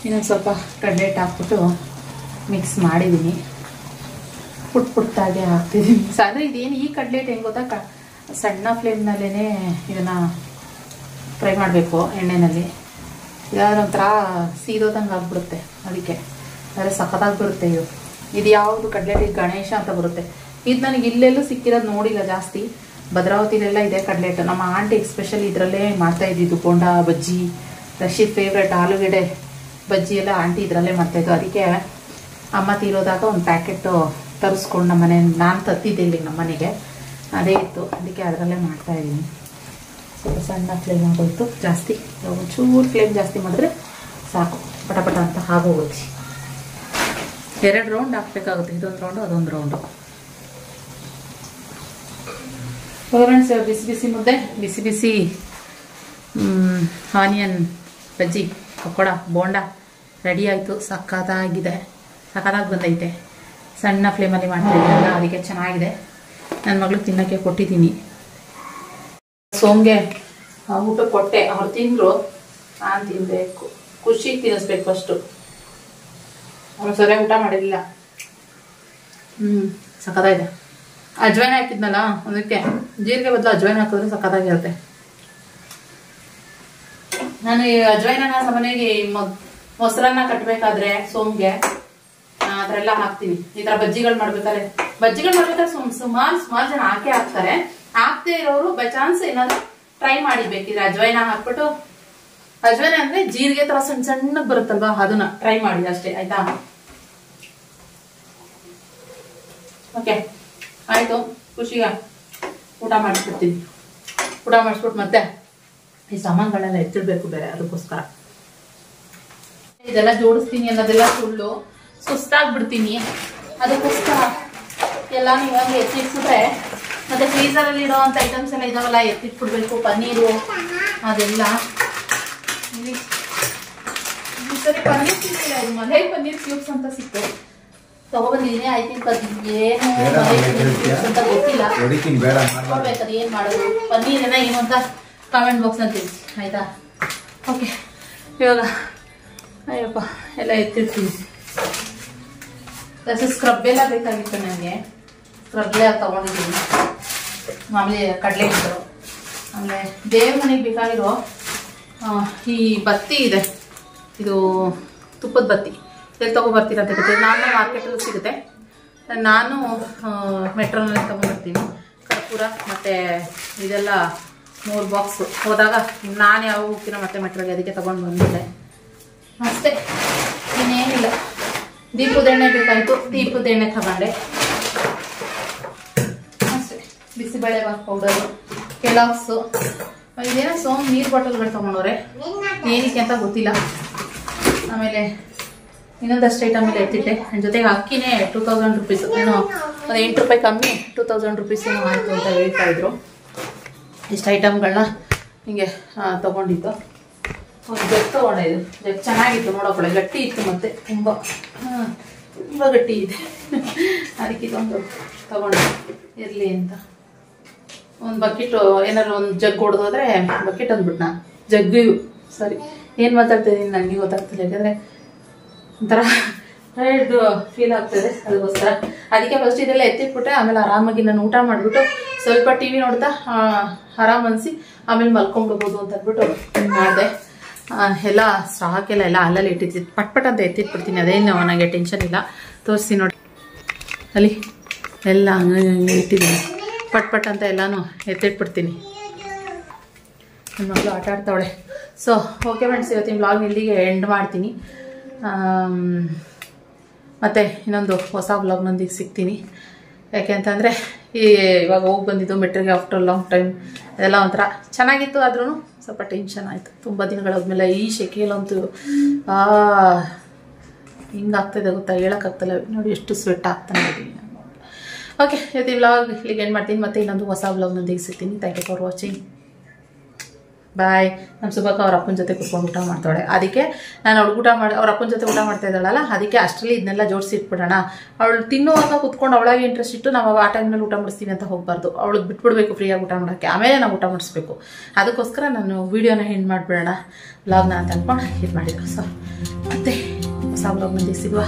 ಇನ್ನೊಂದು ಸ್ವಲ್ಪ ಕಡಲೆ ಹಿಟ್ಟು ಹಾಕ್ಬಿಟ್ಟು ಮಿಕ್ಸ್ ಮಾಡಿದ್ದೀನಿ. ಪುಟ್ಟಾಗೆ ಹಾಕ್ತಿದ್ದೀನಿ. ಅಂದರೆ ಇದೇನು ಈ ಕಡಲೆ ಹಿಟ್ಟು ಹೆಂಗೆ ಗೊತ್ತಾ, ಸಣ್ಣ ಫ್ಲೇಮ್ನಲ್ಲೇ ಇದನ್ನು ಫ್ರೈ ಮಾಡಬೇಕು ಎಣ್ಣೆಯಲ್ಲಿ. ಇದಾದ್ರೆ ಒಂಥರ ಸೀದೋದಂಗೆ ಆಗ್ಬಿಡುತ್ತೆ, ಅದಕ್ಕೆ ಅಂದರೆ ಸಖತ್ತಾಗಿ ಬರುತ್ತೆ ಇದು. ಇದು ಯಾವುದು ಕಡಲೆ ಹಿಟ್ಟು ಗಣೇಶ ಅಂತ ಬರುತ್ತೆ. ಇದು ನನಗೆ ಇಲ್ಲೆಲ್ಲೂ ಸಿಕ್ಕಿರೋದು ನೋಡಿಲ್ಲ ಜಾಸ್ತಿ. ಭದ್ರಾವತಿಲೆಲ್ಲ ಇದೆ ಕಡಲೆ ಹಿಟ್ಟು. ನಮ್ಮ ಆಂಟಿ ಎಸ್ಪೆಷಲಿ ಇದರಲ್ಲೇ ಮಾಡ್ತಾ ಇದ್ದಿದ್ದು. ಬೋಂಡ ಬಜ್ಜಿ, ರಶೀದ್ ಫೇವ್ರೆಟ್ ಆಲೂಗಡ್ಡೆ ಬಜ್ಜಿ ಎಲ್ಲ ಆಂಟಿ ಇದರಲ್ಲೇ ಮಾಡ್ತಾಯಿದ್ದು. ಅದಕ್ಕೆ ಅಮ್ಮ ತೀರೋದಾಗ ಒಂದು ಪ್ಯಾಕೆಟು ತರಿಸ್ಕೊಂಡು ನಮ್ಮನೆ, ನಾನು ತತ್ತಿದ್ದೆ ಇಲ್ಲಿ ನಮ್ಮನೆಗೆ, ಅದೇ ಇತ್ತು. ಅದಕ್ಕೆ ಅದರಲ್ಲೇ ಮಾಡ್ತಾಯಿದ್ದೀನಿ. ಸ್ವಲ್ಪ ಸಣ್ಣ ಫ್ಲೇಮ್ ಆಗೋಯ್ತು. ಜಾಸ್ತಿ ಒಂಚೂರು ಫ್ಲೇಮ್ ಜಾಸ್ತಿ ಮಾಡಿದ್ರೆ ಸಾಕು, ಪಟ ಅಂತ ಆಗೋಗುತ್ತೆ. 2 ರೌಂಡ್ ಹಾಕಬೇಕಾಗುತ್ತೆ, ಇದೊಂದು ರೌಂಡು ಅದೊಂದು ರೌಂಡು. ಫ್ರೆಂಡ್ಸ್, ಬಿಸಿ ಬಿಸಿ ಮುದ್ದೆ, ಬಿಸಿ ಬಿಸಿ ಆನಿಯನ್ ಬಜ್ಜಿ, ಪಕೋಡ, ಬೋಂಡ ರೆಡಿ ಆಯಿತು. ಸಖತ್ತಾಗಿ ಬಂದೈತೆ. ಸಣ್ಣ ಫ್ಲೇಮಲ್ಲಿ ಮಾಡ್ತಾಯಿದ್ದೀನಲ್ಲ, ಅದಕ್ಕೆ ಚೆನ್ನಾಗಿದೆ. ನನ್ನ ಮಗಳು ತಿನ್ನೋಕ್ಕೆ ಕೊಟ್ಟಿದ್ದೀನಿ. ಸೋಮ್ಗೆ ಊಟ ಕೊಟ್ಟೆ, ಅವ್ರು ತಿಂದರು, ನಾನು ತಿನ್ನಬೇಕು. ಖುಷಿಗೆ ತಿನ್ನಿಸ್ಬೇಕು ಫಸ್ಟು. ಅವ್ರು ಸರಿಯಾಗಿ ಊಟ ಮಾಡಿರಲಿಲ್ಲ. ಸಖತ್ತಾಗಿದೆ. ಅಜ್ವೈನ್ ಹಾಕಿದ್ನಲ್ಲ, ಅದಕ್ಕೆ ಜೀರಿಗೆ ಬದಲು ಅಜ್ವೈನ್ ಹಾಕಿದ್ರೆ ಸಖತ್ತಾಗಿರುತ್ತೆ. ನಾನು ಈ ಅಜ್ವೈನ ಸಾಮಾನ್ಯವಾಗಿ ಮೊಸರನ್ನ ಕಟ್ಟಬೇಕಾದ್ರೆ ಸೋಮ್ಗೆ ಅದರೆಲ್ಲ ಹಾಕ್ತೀನಿ. ಈ ಥರ ಬಜ್ಜಿಗಳು ಮಾಡ್ಬೇಕಾದ್ರೆ ಸುಮಾರು ಜನ ಹಾಕ್ತಾರೆ. ಹಾಕ್ದೇ ಇರೋರು ಬೈ ಚಾನ್ಸ್ ಏನಾದ್ರು ಟ್ರೈ ಮಾಡಿ ಬೇಕಿದ್ರೆ ಅಜ್ವೈನ ಹಾಕ್ಬಿಟ್ಟು, ಅಜ್ವೈನ ಅಂದ್ರೆ ಜೀರಿಗೆ ತರ ಸಣ್ಣ ಬರುತ್ತಲ್ವಾ, ಅದನ್ನ ಟ್ರೈ ಮಾಡಿ ಅಷ್ಟೇ, ಆಯ್ತಾ? ಓಕೆ, ಆಯ್ತು. ಖುಷಿಗ ಊಟ ಮಾಡಿಸ್ಬಿಡ್ತೀನಿ. ಊಟ ಮಾಡಿಸ್ಬಿಟ್ಟು ಮತ್ತೆ ಈ ಸಾಮಾನುಗಳೆಲ್ಲ ಎತ್ತಿಡ್ಬೇಕು ಬೇರೆ, ಅದಕ್ಕೋಸ್ಕರ ಇದೆಲ್ಲ ಜೋಡಿಸ್ತೀನಿ ಅನ್ನೋದೆಲ್ಲ ಸುಳ್ಳು. ಸುಸ್ತಾಗ್ಬಿಡ್ತೀನಿ, ಅದಕ್ಕೋಸ್ಕರ ಎಲ್ಲಾನು ಇವಾಗ ಎತ್ತಿಟ್ಬಿಟ್ರೆ ಮತ್ತೆ ಫ್ರೀಸರಲ್ಲಿ ಇಡೋವಂಥ ಐಟಮ್ಸ್ ಎಲ್ಲ ಇದಾವಲ್ಲ, ಎತ್ತಿಟ್ಬಿಡ್ಬೇಕು. ಪನ್ನೀರು ಅದೆಲ್ಲ ಈ ಸರಿ ಪನ್ನೀರ್ ಸಿಕ್ಕಿಲ್ಲ, ಇದು ಮಲೈ ಪನ್ನೀರ್ ಕ್ಯೂಬ್ಸ್ ಅಂತ ಸಿಕ್ತು, ತಗೊಬಂದಿದ್ದೀನಿ. ಐ ಥಿಂಕ್ ಅದು ಏನು ಮಲೈ ಪನ್ನೀರ್ ಕ್ಯೂಬ್ಸ್ ಅಂತ ಗೊತ್ತಿಲ್ಲ, ನೋಡ್ಬೇಕು ಅದು ಏನು ಮಾಡೋದು. ಪನ್ನೀರ್ ಏನು ಅಂತ ಕಾಮೆಂಟ್ ಬಾಕ್ಸ್ನಲ್ಲಿ ತಿಳಿಸಿ, ಆಯಿತಾ? ಓಕೆ, ಇವಾಗ ಅಯ್ಯಪ್ಪ ಎಲ್ಲ ಎತ್ತಿರ್ತೀವಿ. ಸ್ಕ್ರಬ್ ಎಲ್ಲ ಬೇಕಾಗಿತ್ತು ನನಗೆ. ಕಡಲೆ ತೊಗೊಂಡಿದ್ದೀನಿ, ಮಾಮೂಲಿ ಕಡಲೆ ಹಿಟ್ಟು. ಆಮೇಲೆ ದೇವ್ರ ಮನೆಗೆ ಬೇಕಾಗಿರೋ ಈ ಬತ್ತಿ ಇದೆ, ಇದು ತುಪ್ಪದ ಬತ್ತಿ. ಎಲ್ಲಿ ತೊಗೊಬರ್ತೀರ ಅಂತ ಗೊತ್ತಿಲ್ಲ, ನಾನು ಮಾರ್ಕೆಟಲ್ಲಿ ಸಿಗುತ್ತೆ. ನಾನು ಮೆಟ್ರೋನಲ್ಲಿ ತೊಗೊಂಬರ್ತೀನಿ. ಕರ್ಪೂರ ಮತ್ತು ಇದೆಲ್ಲ 3 ಬಾಕ್ಸು ಹೋದಾಗ ನಾನು ಯಾವ ಹೋಗ್ತೀನೋ ಮತ್ತೆ ಮೆಟ್ರೋಗೆ, ಅದಕ್ಕೆ ತೊಗೊಂಡು ಬಂದಿದ್ದೆ ಅಷ್ಟೇ, ಇನ್ನೇನಿಲ್ಲ. ದೀಪದ ಎಣ್ಣೆ ಬೇಕಾಯಿತು, ದೀಪದ ಎಣ್ಣೆ ತಗೊಂಡೆ ಅಷ್ಟೇ. ಬಿಸಿಬೇಳೆಬಾತ್ ಪೌಡರು, ಕೆಲಾಕ್ಸು, ಇದೇನೋ ನೀರು ಬಾಟಲ್ಗಳು ತೊಗೊಂಡವ್ರೆ, ಏನಕ್ಕೆ ಅಂತ ಗೊತ್ತಿಲ್ಲ. ಆಮೇಲೆ ಇನ್ನೊಂದಷ್ಟು ಐಟಮ್ ಎಲ್ಲ ಎತ್ತಿಟ್ಟೆ. ನನ್ನ ಜೊತೆಗೆ ಅಕ್ಕಿನೇ 2000 ರುಪೀಸ್, ಏನೋ ಒಂದು 8 ರೂಪಾಯಿ ಕಮ್ಮಿ 2000 ರುಪೀಸ್ ಏನೋ ಆಯಿತು ಅಂತ ಹೇಳ್ತಾ ಇದ್ರು. ಇಷ್ಟು ಐಟಮ್ಗಳನ್ನ ಹಿಂಗೆ ತೊಗೊಂಡಿದ್ದು. ಒಂದು ಜಗ್ ತೊಗೊಂಡೆ, ಇದು ಜಗ್ ಚೆನ್ನಾಗಿತ್ತು ನೋಡೋಕೊಳ್ಳೆ, ಗಟ್ಟಿ ಇತ್ತು ಮತ್ತು ತುಂಬ ಗಟ್ಟಿ ಇದೆ. ಅದಕ್ಕೆ ಇದೊಂದು ತೊಗೊಂಡೆ ಇರಲಿ ಅಂತ. ಒಂದು ಬಕೆಟು ಏನಾದ್ರು ಒಂದು ಜಗ್ ಹೊಡೆದೋದ್ರೆ ಬಕೆಟ್ ಅಂದ್ಬಿಟ್ನಾ, ಜಗ್ಗು ಸರಿ ಏನು ಮಾತಾಡ್ತಾಯಿದ್ದೀನಿ ನನಗೆ ಗೊತ್ತಾಗ್ತಿಲ್ಲ, ಯಾಕಂದರೆ ಒಂಥರ ಟೈರ್ಡ್ ಫೀಲ್ ಆಗ್ತದೆ, ಅದಕ್ಕೋಸ್ಕರ. ಅದಕ್ಕೆ ಫಸ್ಟ್ ಇದೆಲ್ಲ ಎತ್ತಿಟ್ಬಿಟ್ಟೆ. ಆಮೇಲೆ ಆರಾಮಾಗಿ ನಾನು ಊಟ ಮಾಡಿಬಿಟ್ಟು ಸ್ವಲ್ಪ ಟಿ ವಿ ನೋಡ್ತಾ ಆರಾಮ್ ಅನಿಸಿ ಆಮೇಲೆ ಮಲ್ಕೊಂಡ್ಬಿಡ್ಬೋದು ಅಂತ ಅಂದ್ಬಿಟ್ಟು ಮಾಡಿದೆ. ಎಲ್ಲ ಸ್ಟಾಕೆಲ್ಲ ಅಲ್ಲಲ್ಲಿ ಇಟ್ಟಿರ್ತೀನಿ, ಪಟ್ ಅಂತ ಎತ್ತಿಟ್ಬಿಡ್ತೀನಿ, ಅದೇನು ನನಗೆ ಟೆನ್ಷನ್ ಇಲ್ಲ. ತೋರಿಸ್ತೀನಿ ನೋಡಿ, ಅಲ್ಲಿ ಎಲ್ಲ ಹಂಗೆ ಇಟ್ಟಿದ್ದೀನಿ, ಪಟ್ ಅಂತ ಎಲ್ಲನೂ ಎತ್ತಿಟ್ಬಿಡ್ತೀನಿ. ನನ್ನ ಮಗಳು ಆಟ ಆಡ್ತಾವಳೆ. ಸೊ ಓಕೆ ಫ್ರೆಂಡ್ಸ್, ಇವತ್ತಿನ ಬ್ಲಾಗ್ ಇಲ್ಲಿಗೆ ಎಂಡ್ ಮಾಡ್ತೀನಿ. ಮತ್ತು ಇನ್ನೊಂದು ಹೊಸ ಬ್ಲಾಗ್ನೊಂದಿಗೆ ಸಿಗ್ತೀನಿ. ಯಾಕೆ ಅಂತಂದರೆ ಇವಾಗ ಹೋಗಿ ಬಂದಿದ್ದು ಮೆಟ್ರಿಗೆ ಆಫ್ಟರ್ ಲಾಂಗ್ ಟೈಮ್, ಅದೆಲ್ಲ ಒಂಥರ ಚೆನ್ನಾಗಿತ್ತು. ಆದ್ರೂ ಸ್ವಲ್ಪ ಟೆನ್ಷನ್ ಆಯಿತು, ತುಂಬ ದಿನಗಳಾದ್ಮೇಲೆ ಈ ಶೆಕೆಯಲ್ಲಂತೂ ಹಿಂಗಾಗ್ತದೆ ಗೊತ್ತಾ, ಹೇಳೋಕ್ಕಾಗ್ತಲ್ಲ. ನೋಡಿ ಎಷ್ಟು ಸ್ವೆಟ್ ಆಗ್ತಾನೆ ಇದ್ದೀನಿ. ಓಕೆ, ಇವತ್ತು ಈ ವ್ಲಾಗ್ ಇಲ್ಲಿಗೆ ಏನು ಮಾಡ್ತೀನಿ, ಮತ್ತು ಇನ್ನೊಂದು ಹೊಸ ವ್ಲಾಗ್ನೊಂದಿಗೆ ಸಿಗ್ತೀನಿ. ಥ್ಯಾಂಕ್ ಯು ಫಾರ್ ವಾಚಿಂಗ್, ಬಾಯ್. ನಮ್ಮ ಸುಬ್ಬಕ್ಕ ಅವ್ರ ಅಪ್ಪನ ಜೊತೆ ಕುತ್ಕೊಂಡು ಊಟ ಮಾಡ್ತಾಳೆ. ಅದಕ್ಕೆ ನಾನು ಅವ್ಳು ಅವ್ರ ಅಪ್ಪನ ಜೊತೆ ಊಟ ಮಾಡ್ತಾ ಇದ್ದಾಳಲ್ಲ, ಅದಕ್ಕೆ ಅಷ್ಟರಲ್ಲಿ ಇದನ್ನೆಲ್ಲ ಜೋಡಿಸಿ ಇಟ್ಬಿಡೋಣ. ಅವಳು ತಿನ್ನುವಾಗ ಕುತ್ಕೊಂಡು ಅವಳಾಗೆ ಇಂಟ್ರೆಸ್ಟ್ ಇಟ್ಟು ನಾವು ಆ ಟೈಮ್ನಲ್ಲಿ ಊಟ ಮಾಡಿಸ್ತೀವಿ ಅಂತ ಹೋಗಬಾರ್ದು. ಅವಳಿಗೆ ಬಿಟ್ಬಿಡ್ಬೇಕು ಫ್ರೀಯಾಗಿ ಊಟ ಮಾಡೋಕ್ಕೆ, ಆಮೇಲೆ ನಾವು ಊಟ ಮಾಡಿಸ್ಬೇಕು. ಅದಕ್ಕೋಸ್ಕರ ನಾನು ವೀಡಿಯೋನ ಎಂಡ್ ಮಾಡಿಬಿಡೋಣ, ವ್ಲಾಗ್ನ ಅಂತ ಅಂದ್ಕೊಂಡು ಇದು ಮಾಡಿದ್ರು. ಸೊ ಮತ್ತೆ ಹೊಸ ವ್ಲಾಗ್ನೊಂದಿಗೆ ಸಿಗುವ.